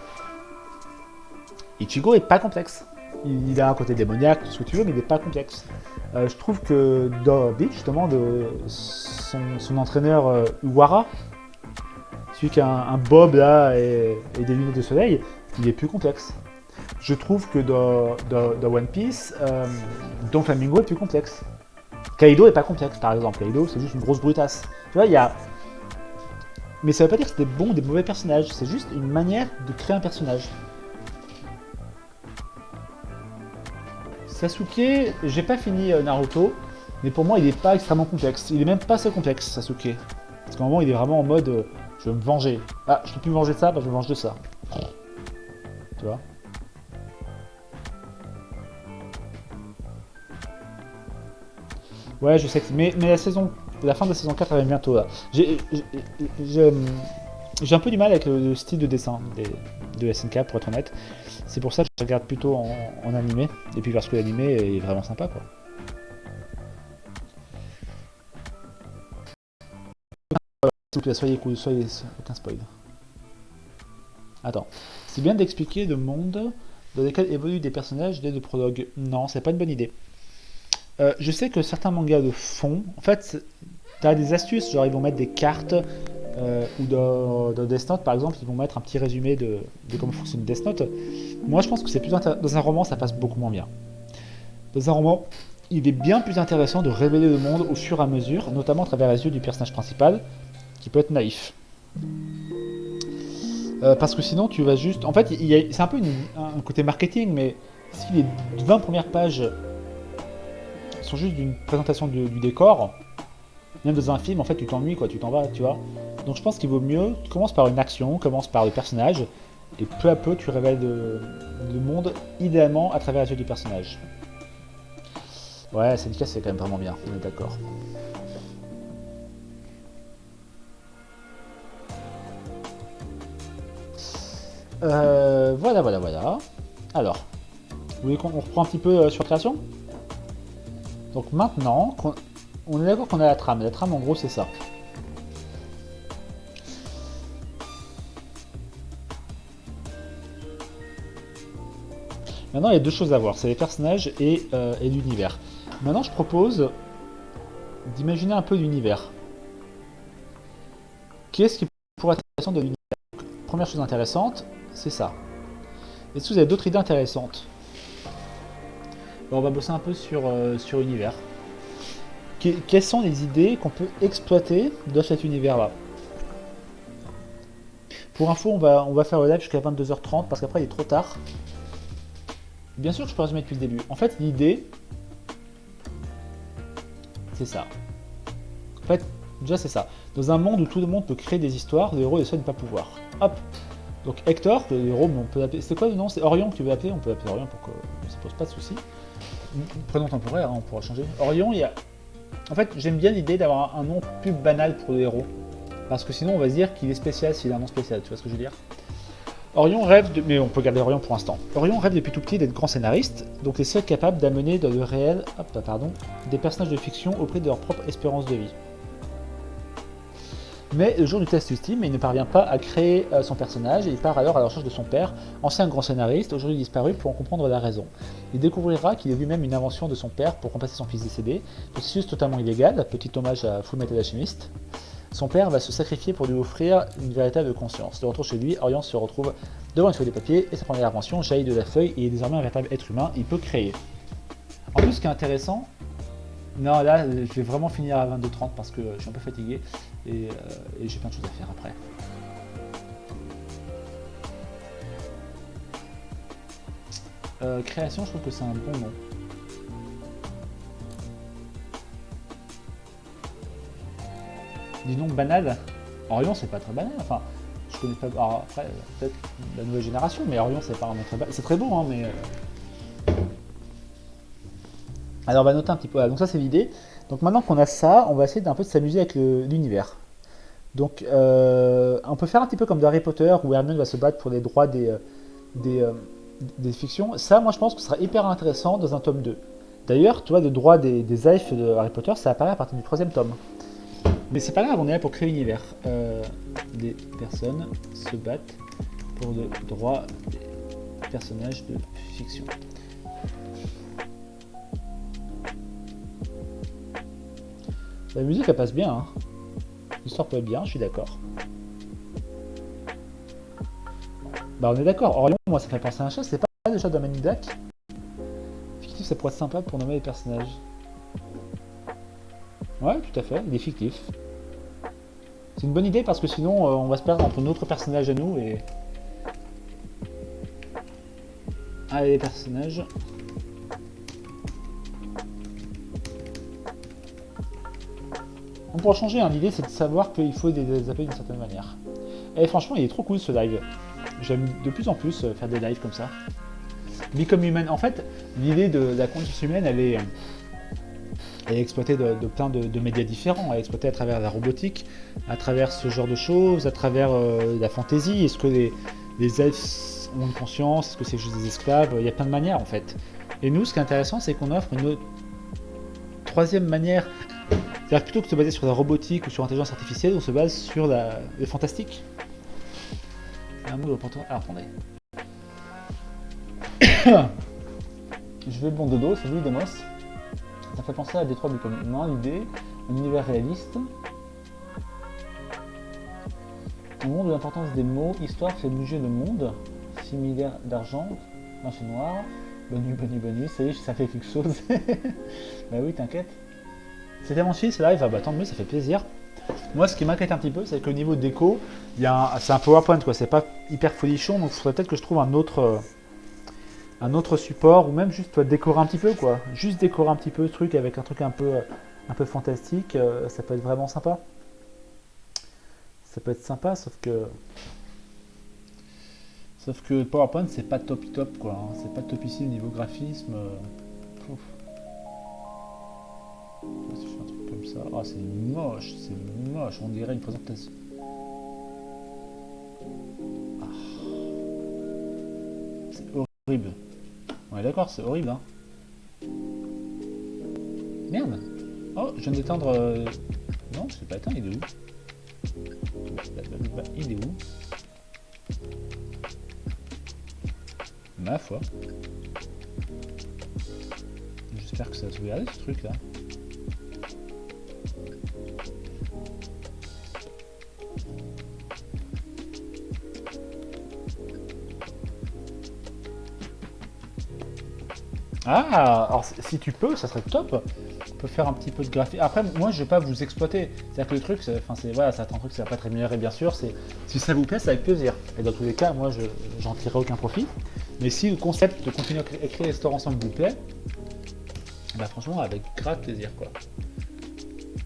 Ichigo est pas complexe. Il a un côté démoniaque, tout ce que tu veux, mais il est pas complexe. Je trouve que dans Bleach, justement, son entraîneur Uwara, celui qui a un bob là et des lunettes de soleil, il est plus complexe. Je trouve que dans One Piece, Don Flamingo est plus complexe. Kaido est pas complexe, par exemple. Kaido, c'est juste une grosse brutasse. Tu vois, il y a... Mais ça veut pas dire que c'est des bons ou des mauvais personnages. C'est juste une manière de créer un personnage. Sasuke, j'ai pas fini Naruto, mais pour moi, il est pas extrêmement complexe. Il est même pas assez complexe, Sasuke. Parce qu'à un moment, il est vraiment en mode... Je veux me venger. Ah, je peux plus me venger de ça, bah je me venge de ça. Tu vois? Ouais, je sais que... Mais la fin de la saison 4 arrive bientôt, là. J'ai un peu du mal avec le style de dessin de SNK, pour être honnête. C'est pour ça que je regarde plutôt en animé. Et puis parce que l'animé est vraiment sympa, quoi. S'il vous plaît, soyez cool, soyez... aucun spoil. Attends. C'est bien d'expliquer le monde dans lequel évoluent des personnages dès le prologue. Non, c'est pas une bonne idée. Je sais que certains mangas le font. En fait, t'as des astuces, genre ils vont mettre des cartes, ou dans Death Note par exemple, ils vont mettre un petit résumé de comment fonctionne Death Note. Moi je pense que c'est plus intéressant. Dans un roman, ça passe beaucoup moins bien. Dans un roman, il est bien plus intéressant de révéler le monde au fur et à mesure, notamment à travers les yeux du personnage principal, qui peut être naïf. Parce que sinon tu vas juste... En fait, c'est un peu un côté marketing, mais si les 20 premières pages sont juste d'une présentation du décor, même dans un film, en fait, tu t'ennuies, quoi, tu t'en vas, tu vois. Donc je pense qu'il vaut mieux, tu commences par une action, commence par le personnage, et peu à peu, tu révèles le monde, idéalement, à travers les yeux du personnage. Ouais, Syndicat, c'est quand même vraiment bien, on est d'accord. Voilà. Alors, vous voulez qu'on reprend un petit peu sur création? Donc maintenant, on est d'accord qu'on a la trame. La trame, en gros, c'est ça. Maintenant, il y a deux choses à voir. C'est les personnages et l'univers. Maintenant, je propose d'imaginer un peu l'univers. Qu'est-ce qui pourrait être intéressant de l'univers? Première chose intéressante, c'est ça. Est-ce que vous avez d'autres idées intéressantes? Bon, on va bosser un peu sur l'univers. Quelles sont les idées qu'on peut exploiter dans cet univers-là? Pour info, on va faire le live jusqu'à 22h30 parce qu'après il est trop tard. Bien sûr que je peux résumer depuis le début. En fait, l'idée, c'est ça. En fait, déjà c'est ça. Dans un monde où tout le monde peut créer des histoires, le héros est le seul à ne pas pouvoir. Hop. Donc Hector, le héros, on peut l'appeler. C'est quoi le nom? C'est Orion que tu veux l'appeler? On peut l'appeler Orion pour que ça pose pas de soucis. Prénom temporaire, hein, on pourra changer. Orion, il y a... En fait, j'aime bien l'idée d'avoir un nom plus banal pour le héros. Parce que sinon, on va se dire qu'il est spécial s'il a un nom spécial, tu vois ce que je veux dire? Orion rêve de... Mais on peut garder Orion pour l'instant. Orion rêve depuis tout petit d'être grand scénariste, donc les seuls capables d'amener dans le réel des personnages de fiction auprès de leur propre espérance de vie. Mais le jour du test ultime, il ne parvient pas à créer son personnage et il part alors à la recherche de son père, ancien grand scénariste, aujourd'hui disparu, pour en comprendre la raison. Il découvrira qu'il est lui-même une invention de son père pour remplacer son fils décédé, processus totalement illégal, petit hommage à Fullmetal Alchemist. Son père va se sacrifier pour lui offrir une véritable conscience. De retour chez lui, Orion se retrouve devant une feuille de papier et sa première invention jaillit de la feuille et est désormais un véritable être humain, il peut créer. En plus, ce qui est intéressant, non là je vais vraiment finir à 22h30 parce que je suis un peu fatigué et j'ai plein de choses à faire après. Création, je trouve que c'est un bon nom. Du nom banal. Orion, c'est pas très banal. Enfin, je connais pas. Alors après, peut-être la nouvelle génération, mais Orion, c'est pas un nom très banal. C'est très beau, hein, mais. Alors, on va noter un petit peu. Voilà, donc, ça, c'est l'idée. Donc, maintenant qu'on a ça, on va essayer d'un peu de s'amuser avec l'univers. Donc, on peut faire un petit peu comme dans Harry Potter, où Hermione va se battre pour les droits des fictions. Ça, moi, je pense que ce sera hyper intéressant dans un tome 2. D'ailleurs, tu vois, le droit des elfes de Harry Potter, ça apparaît à partir du 3e tome. Mais c'est pas grave, on est là pour créer l'univers. Des personnes se battent pour le droit des personnages de fiction. La musique, elle passe bien. Hein. L'histoire peut être bien, je suis d'accord. Bah, on est d'accord. Orion, moi, ça fait penser à un chat. C'est pas déjà Domaine Duck. Fictif, ça pourrait être sympa pour nommer les personnages. Ouais, tout à fait, il est fictif. C'est une bonne idée parce que sinon on va se perdre entre notre personnage à nous et... Allez, les personnages. pourra changer, hein. L'idée c'est de savoir qu'il faut les appeler d'une certaine manière. Et franchement, il est trop cool ce live. J'aime de plus en plus faire des lives comme ça. Become Human, en fait, l'idée de la conscience humaine, elle est exploitée de plein de médias différents. Elle est exploitée à travers la robotique, à travers ce genre de choses, à travers la fantaisie. Est-ce que les elfes ont une conscience? Est-ce que c'est juste des esclaves? Il y a plein de manières en fait. Et nous, ce qui est intéressant, c'est qu'on offre une troisième manière. C'est-à-dire plutôt que de se baser sur la robotique ou sur l'intelligence artificielle, on se base sur le fantastique. C'est un mot important. Ah, attendez. Je vais bon dodo, c'est lui Demos. Ça fait penser à Détroit Become Human, l'idée, un univers réaliste. Un monde de l'importance des mots, histoire fait bouger le monde. 6 milliards d'argent, marché noir, bonne nuit, ça fait quelque chose. Bah oui, t'inquiète. C'est tellement chier, c'est live, ah bah tant mieux, ça fait plaisir. Moi, ce qui m'inquiète un petit peu, c'est qu'au niveau déco, c'est un PowerPoint, quoi. C'est pas hyper folichon, donc il faudrait peut-être que je trouve un autre support, ou même juste décorer un petit peu, quoi. Juste décorer un petit peu le truc avec un truc un peu fantastique, ça peut être vraiment sympa. Ça peut être sympa, sauf que PowerPoint, c'est pas top, quoi. Hein. C'est pas top ici au niveau graphisme. Si je fais un truc comme ça, ah c'est moche, on dirait une présentation. Ah. C'est horrible. On est d'accord, c'est horrible, hein. Merde. Oh, je viens d'éteindre... Non, je l'ai pas éteint, il est où? Il est où? Ma foi. J'espère que ça va sauvegarder ce truc là. Ah, alors si tu peux, ça serait top. On peut faire un petit peu de graphisme. Après, moi, je vais pas vous exploiter. C'est-à-dire que le truc, voilà, c'est un truc, ça va pas être rémunéré, bien sûr. Si ça vous plaît, c'est avec plaisir. Et dans tous les cas, moi, j'en tirerai aucun profit. Mais si le concept de continuer à créer les stores ensemble vous plaît, bah franchement, avec grave plaisir, quoi.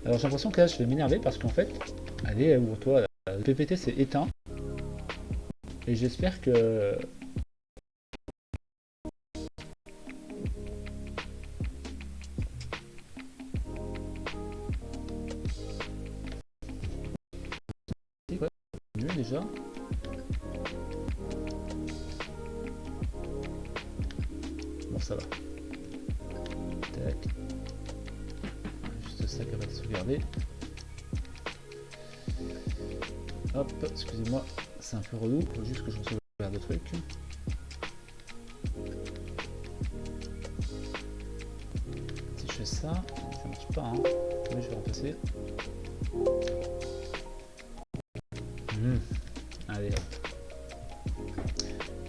Alors, j'ai l'impression que là, je vais m'énerver parce qu'en fait, allez, ouvre-toi. Le PPT s'est éteint. Et j'espère que... mieux déjà. Bon, ça va. Tac. Juste ça qui va être sauvegardé. Hop, excusez-moi, c'est un peu relou, il faut juste que je sauvegarde le truc. Si je fais ça, ça marche pas, hein. Oui, je vais remplacer. Allez, hop.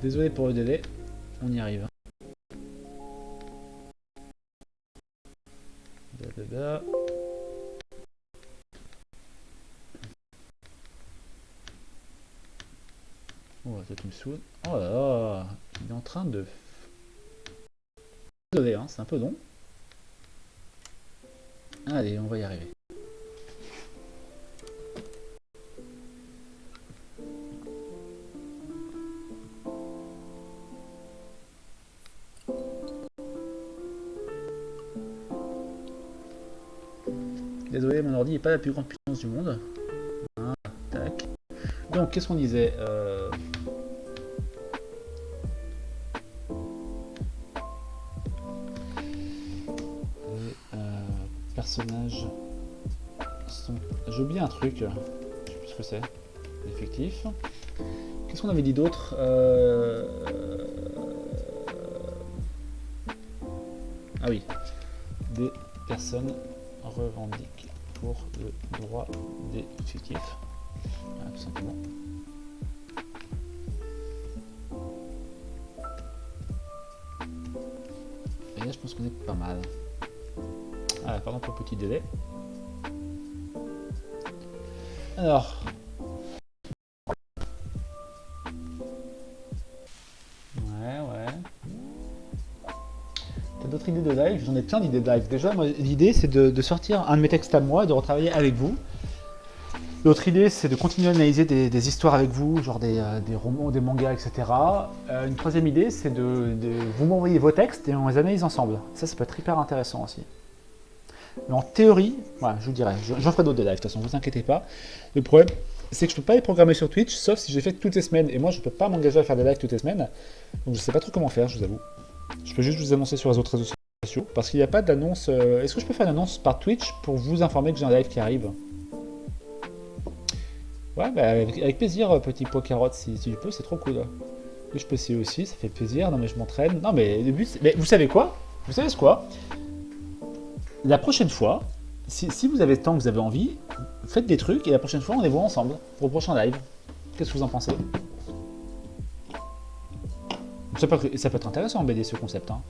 Désolé pour le délai, on y arrive. Blablabla. Oh, ça me saoule. Oh là là, il est en train de... Désolé, hein, c'est un peu long. Allez, on va y arriver. Désolé, mon ordi n'est pas la plus grande puissance du monde. Ah, tac. Donc, qu'est-ce qu'on disait personnages sont... J'ai oublié un truc. Je sais plus ce que c'est. Effectif. Qu'est-ce qu'on avait dit d'autre Ah oui. Des personnes revendiquent pour le droit des fictifs. Voilà, tout simplement. Et là, je pense qu'on est pas mal. Ah, pardon pour le petit délai. Alors. Ouais. T'as d'autres idées de live? J'en ai plein d'idées de live. Déjà, moi, l'idée, c'est de sortir un de mes textes à moi et de retravailler avec vous. L'autre idée, c'est de continuer à analyser des histoires avec vous, genre des romans, des mangas, etc. Une troisième idée, c'est de vous m'envoyer vos textes et on les analyse ensemble. Ça peut être hyper intéressant aussi. Mais en théorie, voilà, je vous dirai, j'en ferai d'autres de live, de toute façon, ne vous inquiétez pas. Le problème, c'est que je ne peux pas les programmer sur Twitch, sauf si je les fais toutes les semaines. Et moi, je ne peux pas m'engager à faire des lives toutes les semaines. Donc je ne sais pas trop comment faire, je vous avoue. Je peux juste vous annoncer sur les autres réseaux sociaux. Parce qu'il n'y a pas d'annonce. Est-ce que je peux faire une annonce par Twitch pour vous informer que j'ai un live qui arrive? Ouais, bah, avec plaisir, petit pot carotte, si tu peux, c'est trop cool. Et je peux essayer aussi, ça fait plaisir. Non, mais je m'entraîne. Non, mais le but, mais vous savez quoi? Vous savez ce quoi? La prochaine fois, si vous avez le temps, que vous avez envie, faites des trucs et la prochaine fois, on les voit ensemble pour le prochain live. Qu'est-ce que vous en pensez? Ça peut être intéressant en BD ce concept. Hein.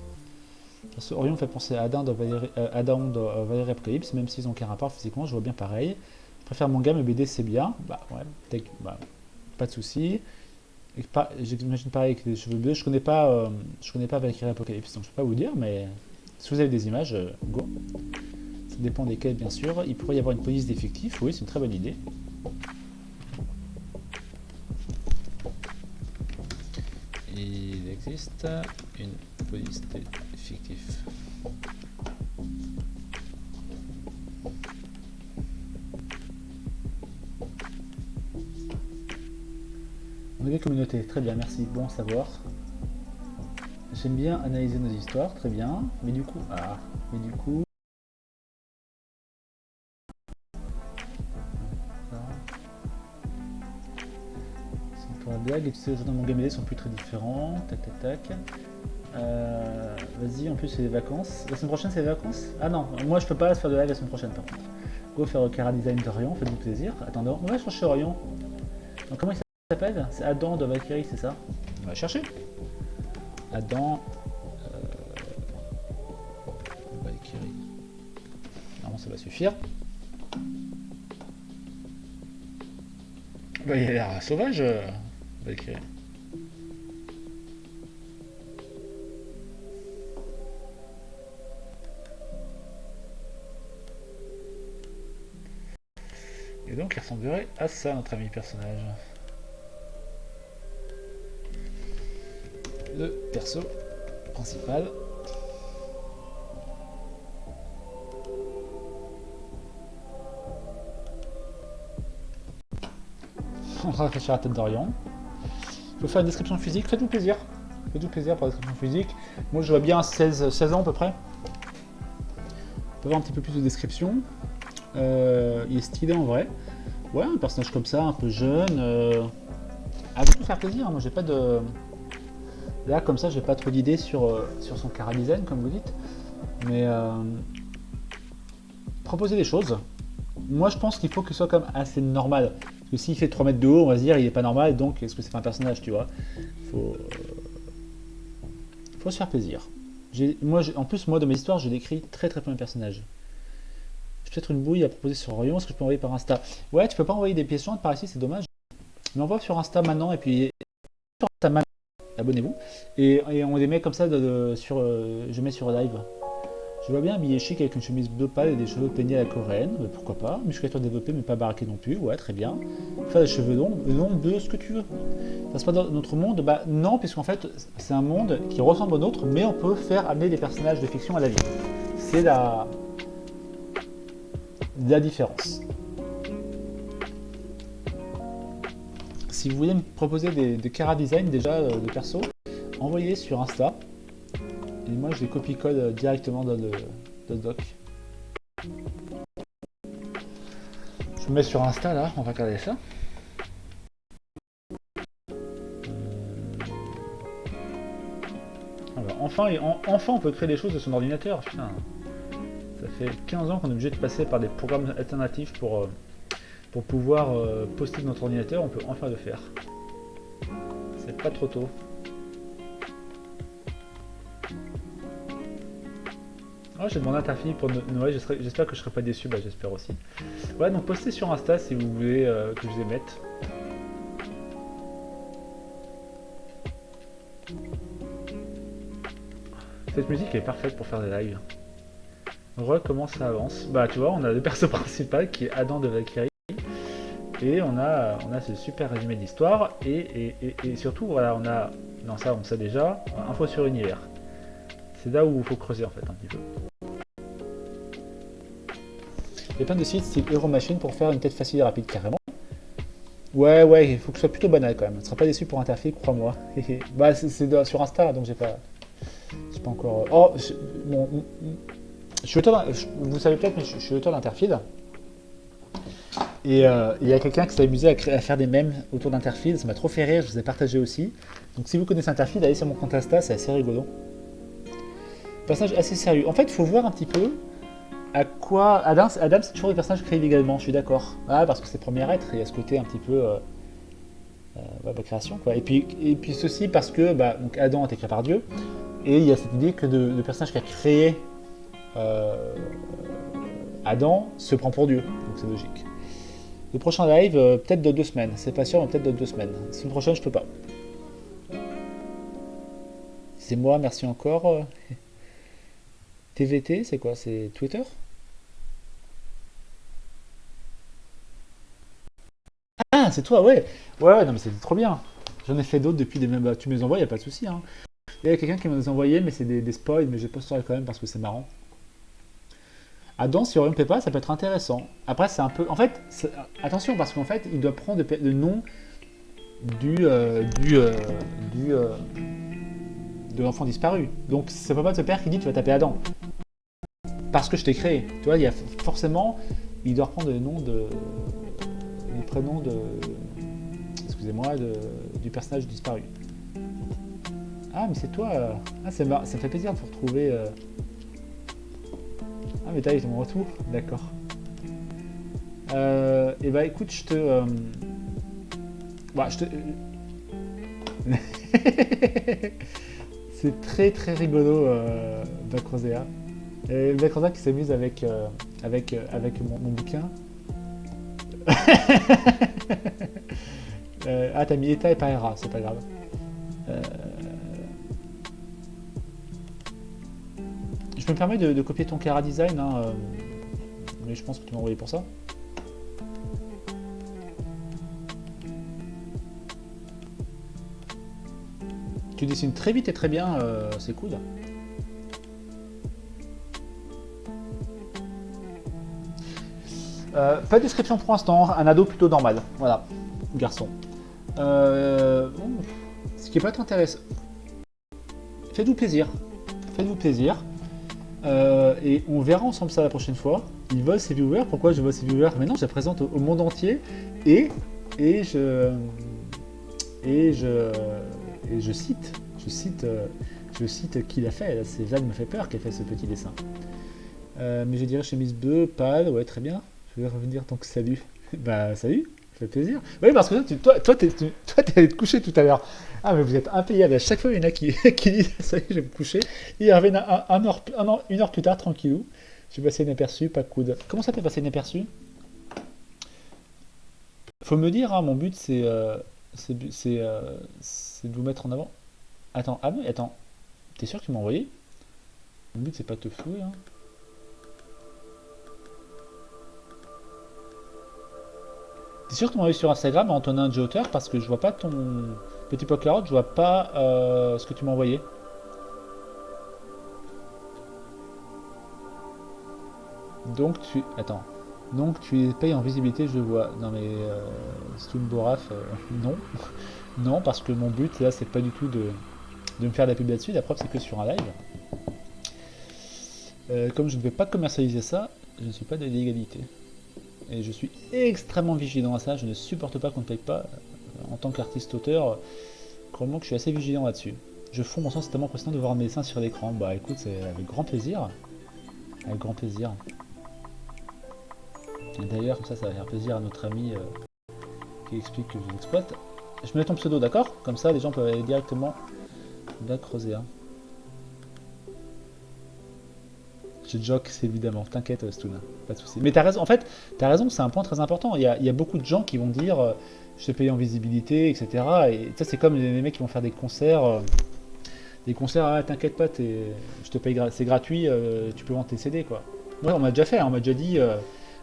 Parce que Orion fait penser à Adam dans Valérie Apocalypse, même s'ils ont aucun rapport physiquement, je vois bien pareil. Je préfère manga, mais BD c'est bien. Bah ouais, pas de soucis. J'imagine pareil avec les cheveux bleus. Je connais pas Valérie Apocalypse, donc je peux pas vous dire, mais si vous avez des images, go. Ça dépend desquelles, bien sûr. Il pourrait y avoir une police d'effectifs, oui, c'est une très bonne idée. Il existe une police d'effectifs. On est des communautés, très bien, merci, bon à savoir. J'aime bien analyser nos histoires, très bien, mais du coup, c'est pour la blague, et tu sais, les jeux dans mon game sont plus très différents, tac. Vas-y, en plus c'est les vacances. La semaine prochaine c'est les vacances? Ah non, moi je peux pas faire de live la semaine prochaine par contre. Go faire Cara Design d'Orion, faites-vous plaisir. Attends, on va chercher Orion. Donc, comment il s'appelle? C'est Adam de Valkyrie, c'est ça? On va chercher. Adam Valkyrie. Normalement ça va suffire. Bah, il a l'air sauvage, Valkyrie. Et donc il ressemblerait à ça, notre ami personnage. Le perso principal. On va réfléchir à la tête d'Orion. Je vais faire une description physique, faites-vous plaisir. Faites-vous plaisir pour la description physique. Moi je vois bien 16 ans à peu près. On peut voir un petit peu plus de description. Il est stylé en vrai. Ouais, un personnage comme ça, un peu jeune. À vous faire plaisir, moi j'ai pas de. Là comme ça j'ai pas trop d'idées sur son cara design comme vous dites. Mais proposer des choses. Moi je pense qu'il faut que ce soit comme assez normal. Parce que s'il fait 3 mètres de haut, on va se dire il est pas normal, donc est-ce que c'est pas un personnage, tu vois? Faut se faire plaisir. En plus, moi, dans mes histoires, je décris très peu mes personnages. J'ai peut-être une bouille à proposer sur Orion, est-ce que je peux envoyer par Insta? Ouais, tu peux pas envoyer des pièces jointes par ici, c'est dommage. Mais on va sur Insta maintenant, et puis sur Insta maintenant, abonnez-vous. Et on les met comme ça, je mets sur live. Je vois bien habillé chic avec une chemise bleu pâle et des cheveux peignés à la coréenne, mais pourquoi pas. Musculature développée mais pas baraquée non plus, ouais très bien. Faire des cheveux longs, bleus, ce que tu veux. Ça se passe dans notre monde? Bah non, puisqu'en fait c'est un monde qui ressemble au nôtre, mais on peut faire amener des personnages de fiction à la vie. C'est la différence. Si vous voulez me proposer des cara design déjà de perso, envoyez sur Insta. Et moi je les copie-colle directement dans le doc. Je me mets sur Insta là, on va regarder ça. Alors enfin on peut créer des choses de son ordinateur, putain. Ça fait 15 ans qu'on est obligé de passer par des programmes alternatifs pour pouvoir poster de notre ordinateur, on peut enfin le faire. C'est pas trop tôt. Oh, j'ai demandé à ta fille pour Noël, j'espère que je serai pas déçu, bah j'espère aussi. Ouais, donc postez sur Insta si vous voulez que je les mette. Cette musique est parfaite pour faire des lives. On voit comment ça avance. Bah tu vois, on a le perso principal qui est Adam de Valkyrie. Et on a ce super résumé d'histoire. Et surtout, voilà, on a... Non, ça on sait déjà. Info sur l'univers. C'est là où il faut creuser en fait un petit peu. Il y a plein de sites style Euromachine pour faire une tête facile et rapide carrément. Ouais, il faut que ce soit plutôt banal quand même. Tu ne seras pas déçu pour un interfile, crois-moi. Bah c'est sur Insta, donc j'ai pas encore... Oh, bon, je suis auteur, vous savez peut-être, mais je suis auteur d'Interfield. Et il y a quelqu'un qui s'est amusé à faire des mèmes autour d'Interfield. Ça m'a trop fait rire, je vous ai partagé aussi. Donc si vous connaissez Interfield, allez sur mon compte Insta, c'est assez rigolo. Personnage assez sérieux. En fait, il faut voir un petit peu à quoi... Adam c'est toujours des personnages créés également, je suis d'accord. Ah, parce que c'est premier être, il y a ce côté un petit peu... création, quoi. Et puis ceci parce que donc Adam a été créé par Dieu. Et il y a cette idée que de personnage qui a créé Adam se prend pour Dieu. Donc c'est logique. Le prochain live, peut-être dans 2 semaines. C'est pas sûr, mais peut-être dans 2 semaines. La semaine prochaine, je peux pas. C'est moi, merci encore. TVT, c'est quoi? C'est Twitter? Ah, c'est toi, ouais. Ouais, non, mais c'est trop bien. J'en ai fait d'autres depuis des mêmes. Bah, tu me les envoies, y a pas de souci. Hein. Il y a quelqu'un qui m'a les envoyé, mais c'est des spoils, mais je posterai quand même parce que c'est marrant. Adam, si on ne plaît pas, ça peut être intéressant. Après, c'est un peu. En fait, attention, parce qu'en fait, il doit prendre le nom de l'enfant disparu. Donc, c'est pas de ce père qui dit tu vas taper Adam. Parce que je t'ai créé. Tu vois, il y a forcément. Il doit reprendre le nom le prénom excusez-moi, du personnage disparu. Ah, mais c'est toi. Ah, ça me fait plaisir de vous retrouver. Ah, mais t'as eu mon retour. D'accord. Et bah, écoute, je te. C'est très très rigolo, Bacrosea. Et Bacrosea qui s'amuse avec mon bouquin. Ah, t'as mis Eta et pas Era, c'est pas grave. Je me permets de copier ton Cara Design, hein, mais je pense que tu m'as envoyé pour ça. Tu dessines très vite et très bien, c'est cool. Pas de description pour l'instant, un ado plutôt normal, voilà, garçon. Ce qui peut être intéressant. Faites-vous plaisir. Faites-vous plaisir. Et on verra ensemble ça la prochaine fois. Il vole ses viewers. Pourquoi je vole ses viewers? Maintenant, je la présente au monde entier. Et je cite qui l'a fait. C'est Val me fait peur qui a fait ce petit dessin. Mais je dirais chemise bleue, pâle, ouais, très bien. Je vais revenir tant que salut. Bah, salut, ça fait plaisir. Oui, parce que toi, t'es allé te coucher tout à l'heure. Ah, mais vous êtes impayable. À chaque fois, il y en a qui disent ça y est, je vais me coucher. Et il revient une heure plus tard, tranquillou. J'ai passé inaperçu, pas de coude. Comment ça peut passer inaperçu? Faut me le dire, hein, mon but, c'est de vous mettre en avant. Attends, ah oui, attends. T'es sûr que tu m'as envoyé? Mon but, c'est pas de te flouer, hein. T'es sûr que tu m'as envoyé sur Instagram, Antonin J. Auteur, parce que je vois pas ton petit poker, je vois pas ce que tu m'as envoyé. Donc tu... Attends. Donc tu payes en visibilité, je vois. Non mais... Stoun Boraf, non. Non, parce que mon but, là, c'est pas du tout de me faire de la pub là-dessus. La preuve, c'est que sur un live. Comme je ne vais pas commercialiser ça, je ne suis pas de l'illégalité. Et je suis extrêmement vigilant à ça, je ne supporte pas qu'on ne paye pas en tant qu'artiste-auteur. Crois-moi que je suis assez vigilant là-dessus. Je fonds mon sens, c'est tellement impressionnant de voir mes dessins sur l'écran. Bah écoute, c'est avec grand plaisir. Avec grand plaisir. Et d'ailleurs, comme ça va faire plaisir à notre ami qui explique que je l'exploite. Je mets ton pseudo, d'accord? Comme ça, les gens peuvent aller directement creuser. Hein. Je joke, c'est évidemment. T'inquiète, Stuna, pas de soucis. Mais t'as raison, en fait, t'as raison, c'est un point très important. Il y a beaucoup de gens qui vont dire je te paye en visibilité, etc. Et ça, c'est comme les mecs qui vont faire des concerts. Ah, t'inquiète pas, je te paye, c'est gratuit, tu peux vendre tes CD, quoi. Ouais, on m'a déjà fait, hein, on m'a déjà dit,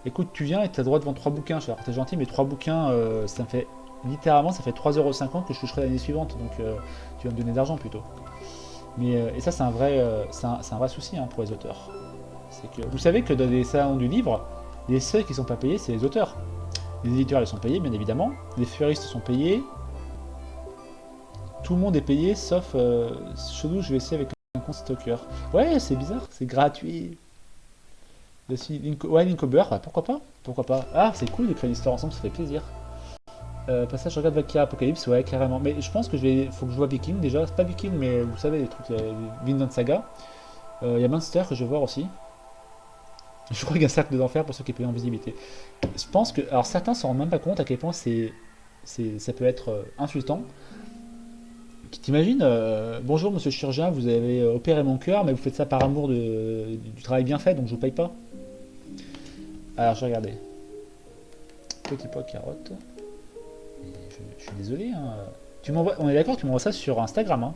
écoute, tu viens et tu as le droit de vendre 3 bouquins. Je dis, alors t'es gentil, mais 3 bouquins, ça me fait, littéralement, ça fait 3,50 € que je toucherai l'année suivante, donc tu vas me donner de l'argent plutôt. Mais, et ça, c'est un vrai, c'est un vrai souci hein, pour les auteurs. C'est que, vous savez que dans les salons du livre, les seuls qui sont pas payés, c'est les auteurs. Les éditeurs, ils sont payés, bien évidemment. Les fleuristes sont payés. Tout le monde est payé, sauf chelou, je vais essayer avec un compte stalker. Ouais, c'est bizarre, c'est gratuit. Ouais, Linkober, bah, pourquoi pas? Pourquoi pas? Ah, c'est cool de créer l'histoire ensemble, ça fait plaisir. Passage, je regarde Valkyria Apocalypse, ouais, carrément. Mais je pense que faut que je vois Viking déjà. C'est pas Viking, mais vous savez, les trucs, les Vinland Saga. Il y a Munster que je vais voir aussi. Je crois qu'il y a un cercle d'enfer pour ceux qui payent en visibilité. Je pense que. Alors certains s'en rendent même pas compte à quel point ça peut être insultant. T'imagines, bonjour monsieur le chirurgien, vous avez opéré mon cœur, mais vous faites ça par amour du travail bien fait, donc je vous paye pas. Alors je vais regarder. Petit pot carotte. Je suis désolé. Hein. On est d'accord, tu m'envoies ça sur Instagram. Hein.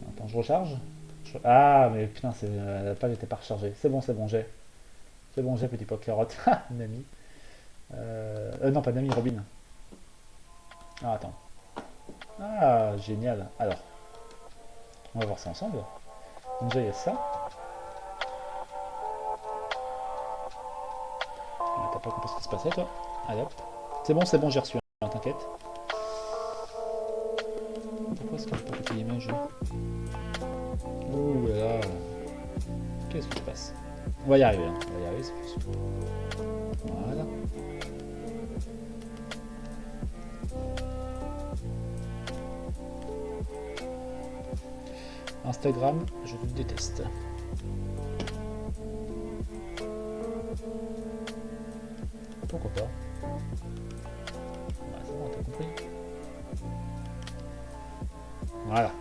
Attends, je recharge. Ah, mais putain, la page n'était pas rechargée. C'est bon, j'ai. C'est bon, j'ai petit pot carotte. Une amie. Non, pas une amie, Robin. Ah, attends. Ah, génial. Alors, on va voir ça ensemble. Déjà, il y a ça. Ah, t'as pas compris ce qui se passait, toi? Allez hop. C'est bon, j'ai reçu. Hein, t'inquiète. Pourquoi est-ce que je peux copier l'image? Ouh là là. Qu'est-ce qui se passe? On va y arriver, hein. On va y arriver, c'est plus. Voilà. Instagram, je le déteste. Pourquoi pas? Bah, c'est bon, t'as compris. Voilà.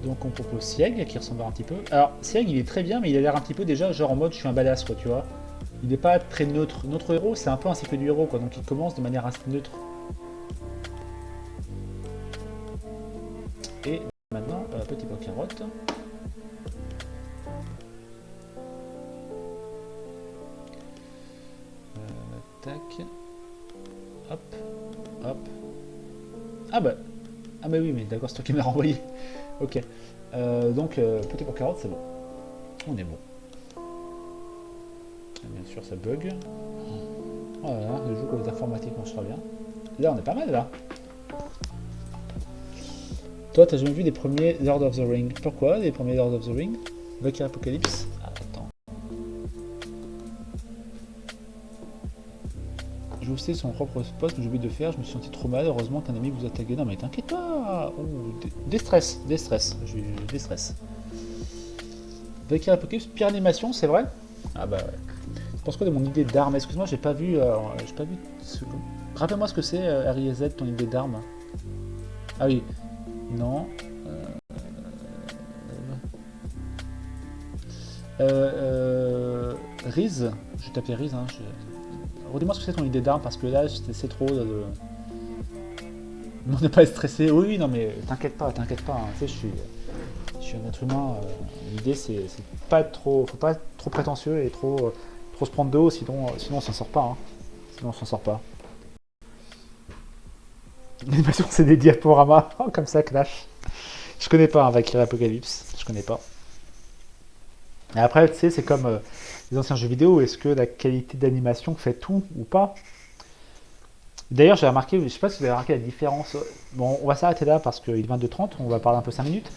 Donc on propose Sieg qui ressemble un petit peu. Alors Sieg il est très bien mais il a l'air un petit peu déjà genre en mode je suis un badass quoi tu vois. Il n'est pas très neutre. Notre héros c'est un peu un cycle du héros quoi donc il commence de manière assez neutre. Et maintenant petit pot carotte. Tac. Hop. Hop. Ah bah. Ah bah oui mais d'accord c'est toi qui m'as renvoyé. Ok. Donc petit pot carotte c'est bon. On est bon. Bien sûr ça bug. Oh là là, le jeu comme les informatiques marchera bien. Là on est pas mal là. Toi t'as jamais vu des premiers Lord of the Ring. Pourquoi les premiers Lord of the Ring? Valkyrie Apocalypse. Ah, attends. Je vous sais son propre poste que j'ai oublié de faire, je me suis senti trop mal, heureusement qu'un ami vous a tagué. Non mais t'inquiète pas. Déstress. Je déstresse. Valkyrie Apocalypse, pire animation, c'est vrai? Ah bah ouais. Je pense quoi de mon idée d'arme? Excuse-moi, j'ai pas vu. Rappelle-moi ce que c'est, R.I.Z, ton idée d'arme. Ah oui. Non. Riz. Je vais taper Riz. Hein, redis-moi ce que c'est ton idée d'arme parce que là, c'est trop de. On n'est pas stressé. Oui, oui, non, mais t'inquiète pas. Hein. Tu sais, je suis un être humain. L'idée, c'est pas trop. Faut pas être trop prétentieux et trop se prendre de haut, sinon on s'en sort pas. Hein. Sinon, on s'en sort pas. L'animation, c'est des diaporamas. Oh, comme ça, Clash. Je connais pas un Valkyrie Apocalypse. Je connais pas. Et après, tu sais, c'est comme les anciens jeux vidéo. Est-ce que la qualité d'animation fait tout ou pas? D'ailleurs, j'ai remarqué, je sais pas si vous avez remarqué la différence. Bon, on va s'arrêter là parce qu'il est 22h30. On va parler un peu 5 minutes.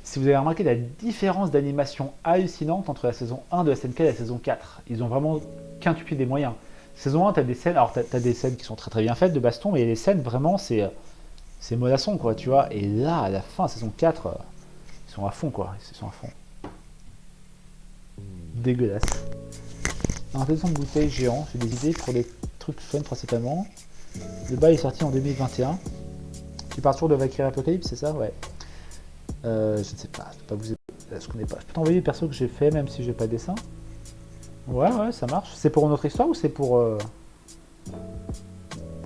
Si vous avez remarqué la différence d'animation hallucinante entre la saison 1 de SNK et la saison 4. Ils ont vraiment quintuplé des moyens. Saison 1, tu as des scènes, alors tu as des scènes qui sont très très bien faites de baston, mais les scènes vraiment c'est mollasson quoi, tu vois. Et là, à la fin, saison 4, ils sont à fond quoi, ils sont à fond. Dégueulasse. Un de bouteille géant, j'ai des idées pour des trucs fun principalement. Le bas est sorti en 2021. Tu pars toujours de Valkyrie Apocalypse, c'est ça? Ouais. Je ne sais pas, je peux pas vous aider. Je connais pas. Je peux t'envoyer les persos que j'ai fait même si j'ai pas de dessin. Ouais, ça marche. C'est pour une autre histoire ou c'est pour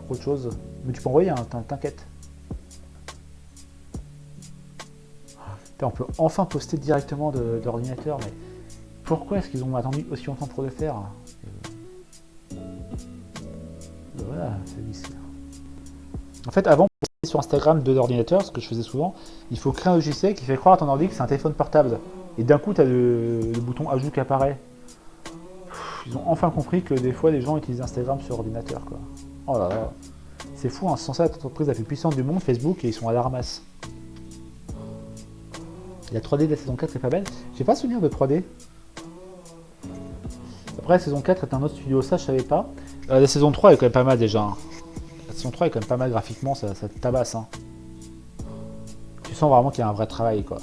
autre chose? Mais tu peux envoyer, hein, t'inquiète. Putain, on peut enfin poster directement de l'ordinateur, mais pourquoi est-ce qu'ils ont attendu aussi longtemps pour le faire? Voilà, c'est vicieux. En fait, avant, pour poster sur Instagram de l'ordinateur, ce que je faisais souvent, il faut créer un logiciel qui fait croire à ton ordi que c'est un téléphone portable. Et d'un coup, tu as le bouton ajout qui apparaît. Ils ont enfin compris que des fois, les gens utilisent Instagram sur ordinateur, quoi. Oh là là. C'est fou, hein, c'est censé être l'entreprise la plus puissante du monde, Facebook, et ils sont à la ramasse. La 3D de la saison 4 est pas belle. J'ai pas souvenir de 3D. Après, la saison 4 est un autre studio, ça je savais pas. La saison 3 est quand même pas mal déjà. Hein. La saison 3 est quand même pas mal graphiquement, ça te tabasse. Hein. Tu sens vraiment qu'il y a un vrai travail, quoi.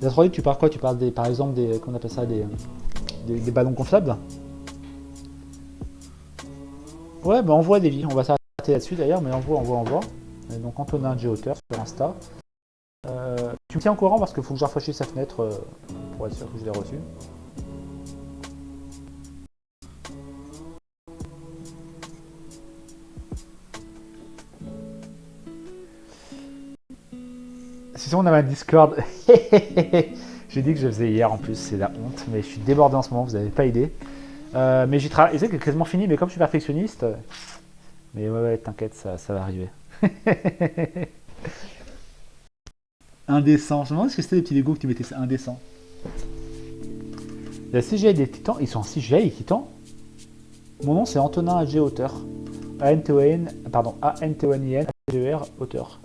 La 3D, tu parles quoi? Tu parles des, par exemple des, comment on appelle ça, des ballons gonflables? Ouais, bah envoie des vies. On va s'arrêter là-dessus d'ailleurs, mais envoie. Et donc Antonin J. Auteur sur Insta. Tu me tiens au courant parce qu'il faut que je rafraîchisse sa fenêtre pour être sûr que je l'ai reçu. Sinon on avait un Discord. J'ai dit que je faisais hier en plus, c'est la honte, mais je suis débordé en ce moment, vous n'avez pas idée. Mais j'y travaille, c'est quasiment fini, mais comme je suis perfectionniste, mais ouais, t'inquiète, ça va arriver. Indécent, je me demande ce que c'était les petits Lego que tu mettais, c'est indécent. La CGI des Titans, ils sont en CGI les Titans. Mon nom c'est Antonin G. Auteur. A-N-T-O-N, pardon, A-N-T-O-N-I-N, A-G-E-R, Auteur.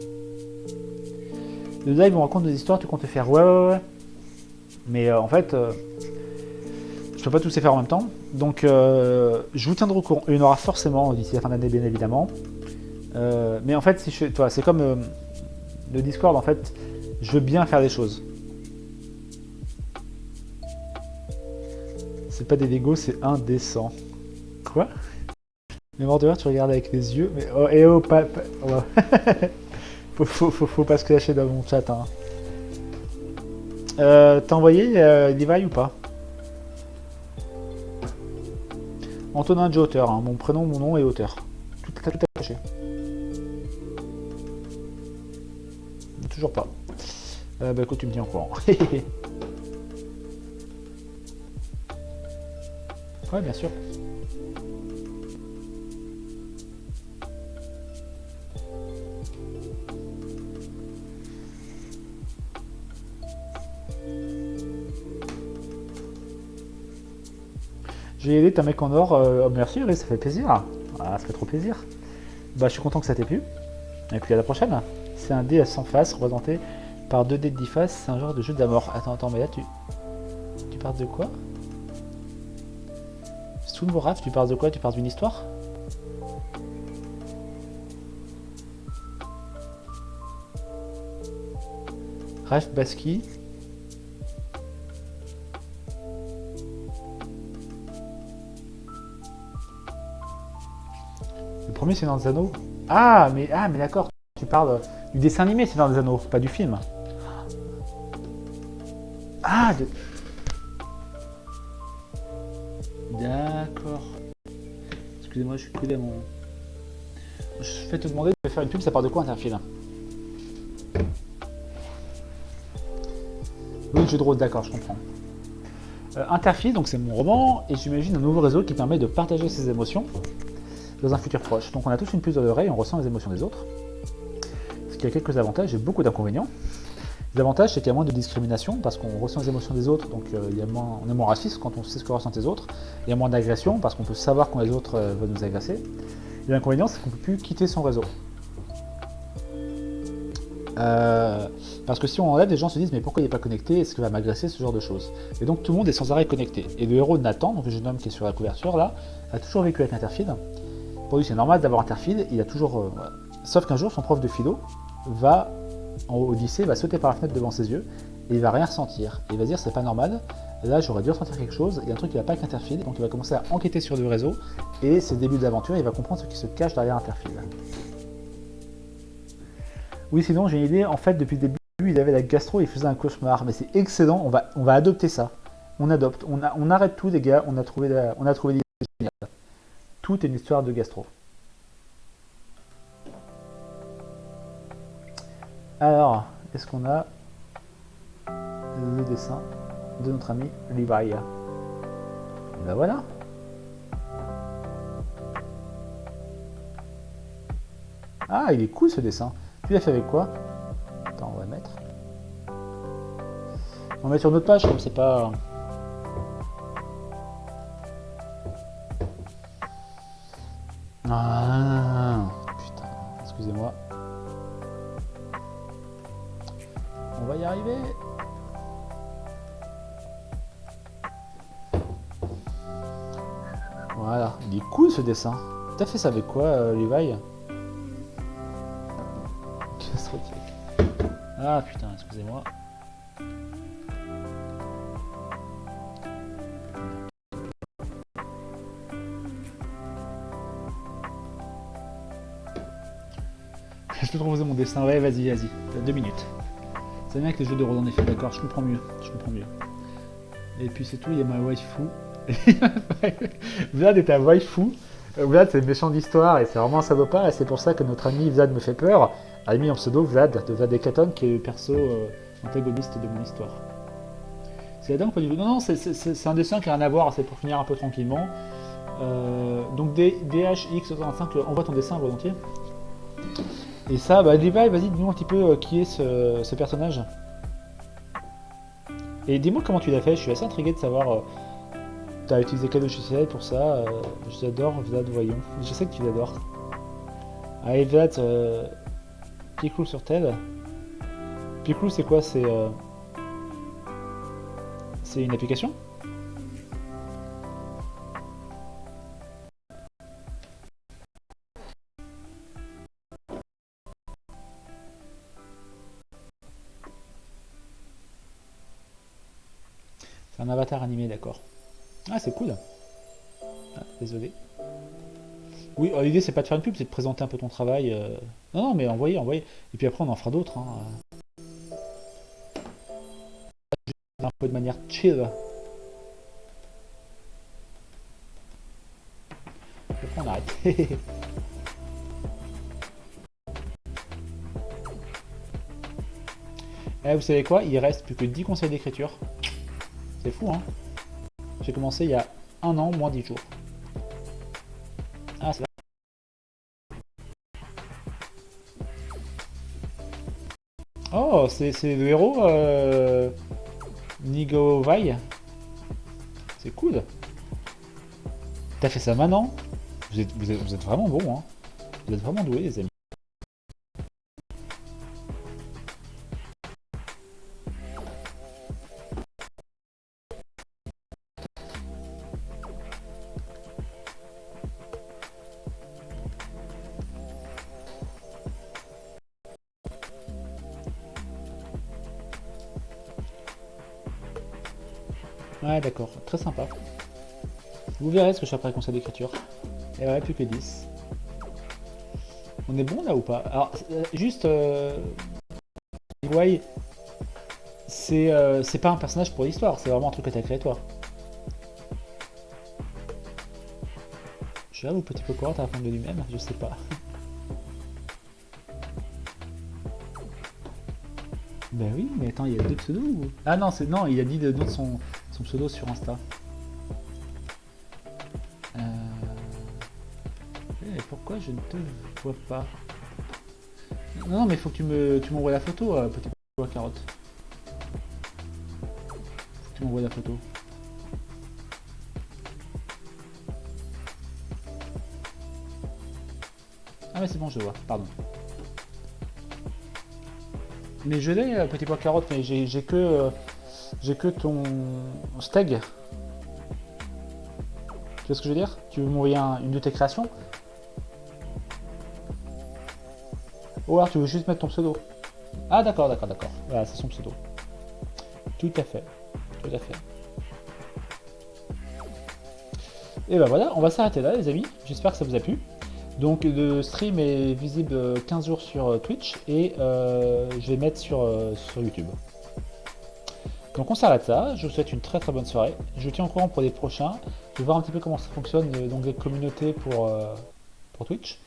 Le live, on raconte des histoires, tu comptes te faire, ouais. Mais en fait, je peux pas tous les faire en même temps. Donc, je vous tiendrai au courant. Il y en aura forcément d'ici la fin d'année, bien évidemment. Mais en fait, si je, toi, c'est comme le Discord, en fait, je veux bien faire des choses. C'est pas des Lego, c'est indécent. Quoi? Mémoire de l'heure, tu regardes avec les yeux, mais faut pas se clasher dans mon chat. Hein. T'as envoyé Levi ou pas? Antonin J. Auteur, hein. Mon prénom, mon nom et auteur. Tout attaché. Toujours pas. Bah écoute, tu me dis en courant. Ouais, bien sûr. J'ai aidé, t'es un mec en or. Oh, merci, oui, ça fait plaisir. Ah, ça fait trop plaisir. Bah, je suis content que ça t'ait plu. Et puis à la prochaine. C'est un dé à 100 faces représenté par 2 dés de 10 faces. C'est un genre de jeu d'amour. Attends, mais là, tu parles de quoi? Sous le Raf, tu parles de quoi? Tu parles d'une histoire? Raf Baski. Le premier, c'est dans les anneaux. Ah, mais d'accord. Tu parles du dessin animé, c'est dans les anneaux, pas du film. Ah, d'accord. Excusez-moi, je suis collé à mon... Je vais te demander de faire une pub, ça part de quoi Interfile? Oui, le jeu de rôle, d'accord, je comprends. Interfile, donc c'est mon roman, et j'imagine un nouveau réseau qui permet de partager ses émotions dans un futur proche. Donc on a tous une puce dans l'oreille, on ressent les émotions des autres. Ce qui a quelques avantages et beaucoup d'inconvénients. Les avantages, c'est qu'il y a moins de discrimination parce qu'on ressent les émotions des autres, donc on est moins raciste quand on sait ce que ressentent les autres. Il y a moins d'agression parce qu'on peut savoir quand les autres veulent nous agresser. Et l'inconvénient, c'est qu'on ne peut plus quitter son réseau. Parce que si on enlève, les gens se disent mais pourquoi il n'est pas connecté, est-ce qu'il va m'agresser, ce genre de choses. Et donc tout le monde est sans arrêt connecté. Et le héros de Nathan, donc le jeune homme qui est sur la couverture là, a toujours vécu avec Interfeed. Pour lui c'est normal d'avoir Interfeed, il a toujours... Sauf qu'un jour son prof de philo va, au lycée, va sauter par la fenêtre devant ses yeux, et il va rien ressentir. Et il va dire c'est pas normal, là j'aurais dû ressentir quelque chose, il y a un truc qui va pas avec Interfeed, donc il va commencer à enquêter sur le réseau, et c'est le début de l'aventure, il va comprendre ce qui se cache derrière Interfeed. Oui, sinon j'ai une idée, en fait depuis le début il avait la gastro et il faisait un cauchemar, mais c'est excellent, on va adopter ça. On adopte, on arrête tout les gars, on a trouvé l'idée géniale. Tout est une histoire de gastro. Alors, est-ce qu'on a... le dessin de notre ami Levi. Ben voilà. Ah, il est cool ce dessin. Tu l'as fait avec quoi? Attends, on va mettre. On va mettre sur notre page comme c'est pas. Ah, putain, excusez-moi. On va y arriver. Voilà, il est cool ce dessin. T'as fait ça avec quoi, Levi? Ah putain, excusez-moi. Je peux te proposer mon dessin. Ouais, vas-y, vas-y. 2 minutes. C'est bien que les jeux de rôle en effet, d'accord, je comprends mieux. Je comprends mieux. Et puis c'est tout, il y a ma waifu. Vlad est un waifu. Vlad, c'est méchant d'histoire et c'est vraiment un salopard. Et c'est pour ça que notre ami Vlad me fait peur. A mis en pseudo Vlad, de Vlad Ekaton, qui est le perso antagoniste de mon histoire. C'est la dingue, pas du tout. Non, non, c'est un dessin qui n'a rien à voir, c'est pour finir un peu tranquillement. Donc DHX65, envoie ton dessin volontiers. Et ça, bah Levi, vas-y, dis-nous un petit peu qui est ce personnage. Et dis-moi comment tu l'as fait, je suis assez intrigué de savoir. T'as utilisé quel logiciel pour ça. J'adore Vlad, voyons. Je sais que tu l'adores. Allez Vlad, Piclou sur tel. Piclou c'est quoi? C'est une application? C'est un avatar animé, d'accord. Ah, c'est cool. Ah, désolé. Oui, l'idée c'est pas de faire une pub, c'est de présenter un peu ton travail. Non, non, mais envoyez, envoyez. Et puis après, on en fera d'autres. Hein. Un peu de manière chill. Après, on arrête. Vous savez quoi? Il reste plus que 10 conseils d'écriture. C'est fou, hein? J'ai commencé il y a 1 an, moins 10 jours. Ah, c'est là. Oh, c'est le héros Nigo Vai. C'est cool. T'as fait ça maintenant? Vous êtes vraiment bon, hein? Vous êtes vraiment doués, les amis. Ouais, d'accord. Très sympa. Vous verrez ce que je fais après le conseil d'écriture. Et ouais, plus que 10. On est bon là ou pas? Alors, juste... ouais, c'est pas un personnage pour l'histoire, c'est vraiment un truc que t'as créé toi. Je sais pas, ou Petit Pokora t'as répondu de lui-même, je sais pas. Ben oui, mais attends, il y a 2 pseudos ou... Ah non, non, il a dit le nom de son pseudo sur Insta. Pourquoi je ne te vois pas? Non, non, mais il faut que tu m'envoies la photo, Petit Pokora Carotte. Faut que tu m'envoies la photo. Ah mais c'est bon, je le vois, pardon. Mais je l'ai, Petit Pois Carotte, mais j'ai que ton steg. Tu vois ce que je veux dire? Tu veux m'envoyer une de tes créations? Ou alors tu veux juste mettre ton pseudo? Ah d'accord, d'accord, d'accord. Voilà, c'est son pseudo. Tout à fait. Tout à fait. Et ben voilà, on va s'arrêter là les amis. J'espère que ça vous a plu. Donc le stream est visible 15 jours sur Twitch et je vais mettre sur YouTube. Donc on s'arrête là, je vous souhaite une très très bonne soirée. Je vous tiens au courant pour les prochains. Je vais voir un petit peu comment ça fonctionne, donc les communautés pour Twitch.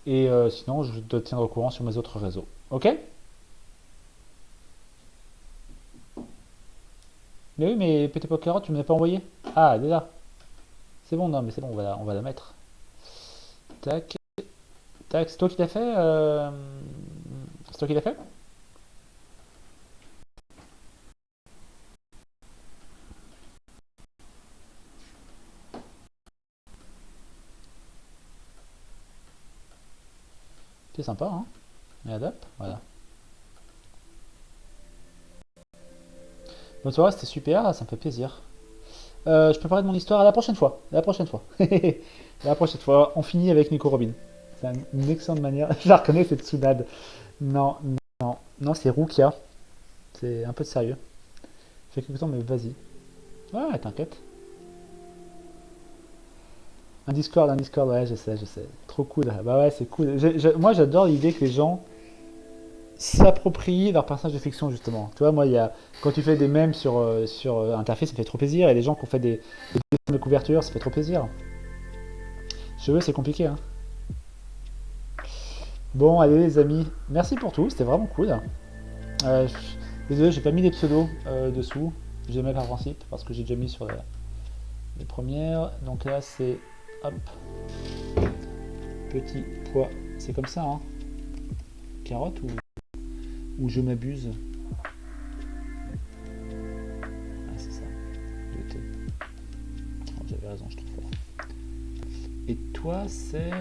Et sinon je te tiendrai au courant sur mes autres réseaux. Ok? Mais oui, mais Petit Pokerot, tu ne m'as pas envoyé. Ah, elle est là. C'est bon, non, mais c'est bon, on va la mettre. Tac, tac, c'est toi qui l'as fait C'est toi qui l'as fait. C'est sympa, hein. Et hop, voilà. Bonne soirée, c'était super, ça me fait plaisir. Je peux parler de mon histoire à la prochaine fois. À la prochaine fois. La prochaine fois, on finit avec Nico Robin. C'est une excellente manière. Je la reconnais, c'est Tsunade. Non, non, non, c'est Rukia. C'est un peu de sérieux. Fait quelque temps, mais vas-y. Ouais, t'inquiète. Un Discord, ouais, je sais, je sais. Trop cool. Bah ouais, c'est cool. Moi, j'adore l'idée que les gens s'approprient leur personnage de fiction, justement. Tu vois, moi, quand tu fais des mèmes sur Interface, ça fait trop plaisir. Et les gens qui ont fait des dessins de couverture, ça fait trop plaisir. Cheveux, c'est compliqué, hein. Bon, allez, les amis. Merci pour tout, c'était vraiment cool. Euh, Désolé, j'ai pas mis les pseudos dessous. J'ai mis par principe, parce que j'ai déjà mis sur les premières. Donc là, c'est... Hop. Petit pois. C'est comme ça, hein. Carotte ou je m'abuse. Ah, c'est ça. Oh, j'avais raison, je trouve fort. Et toi, c'est...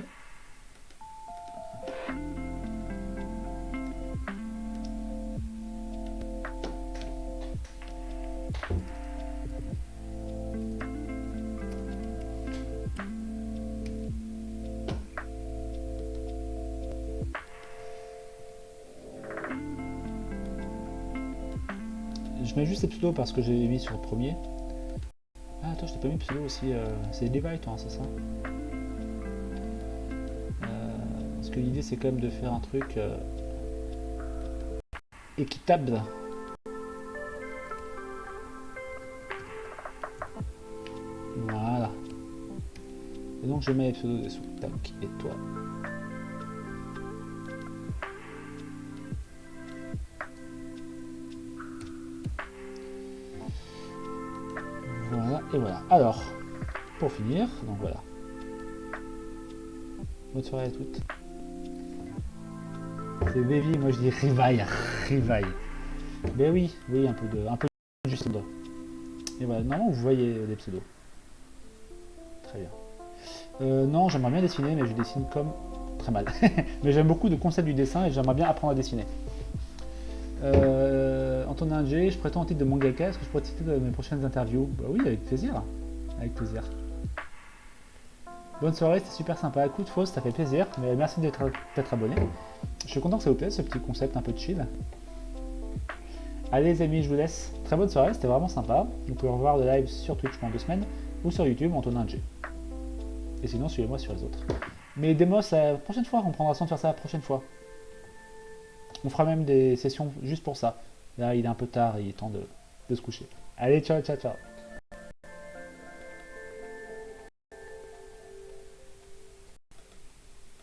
Je mets juste les pseudos parce que j'ai mis sur le premier. Ah, toi, je t'ai pas mis pseudo aussi. C'est Levi, toi, hein, c'est ça. Parce que l'idée, c'est quand même de faire un truc équitable. Voilà. Et donc, je mets les pseudos dessous. Tac. Et toi. Voilà, et voilà. Alors, pour finir, donc voilà. Bonne soirée à toutes. C'est Baby, moi je dis Rivaille. Rivaille. Ben oui, oui, un peu de juste là. Et voilà, normalement vous voyez les pseudos. Très bien. Non, j'aimerais bien dessiner, mais je dessine comme très mal. Mais j'aime beaucoup le concept du dessin et j'aimerais bien apprendre à dessiner. Antonin G, je prétends en titre de mangaka, est-ce que je pourrais citer dans mes prochaines interviews? Bah oui, avec plaisir. Avec plaisir. Bonne soirée, c'était super sympa. Coup de fausse, ça fait plaisir. Mais merci d'être abonné. Je suis content que ça vous plaise, ce petit concept un peu chill. Allez les amis, je vous laisse. Très bonne soirée, c'était vraiment sympa. Vous pouvez revoir le live sur Twitch pendant 2 semaines ou sur YouTube, Antonin G. Et sinon, suivez-moi sur les autres. Mais Demos, la prochaine fois, on prendra soin de faire ça la prochaine fois. On fera même des sessions juste pour ça. Là, il est un peu tard, il est temps de se coucher. Allez, ciao, ciao, ciao.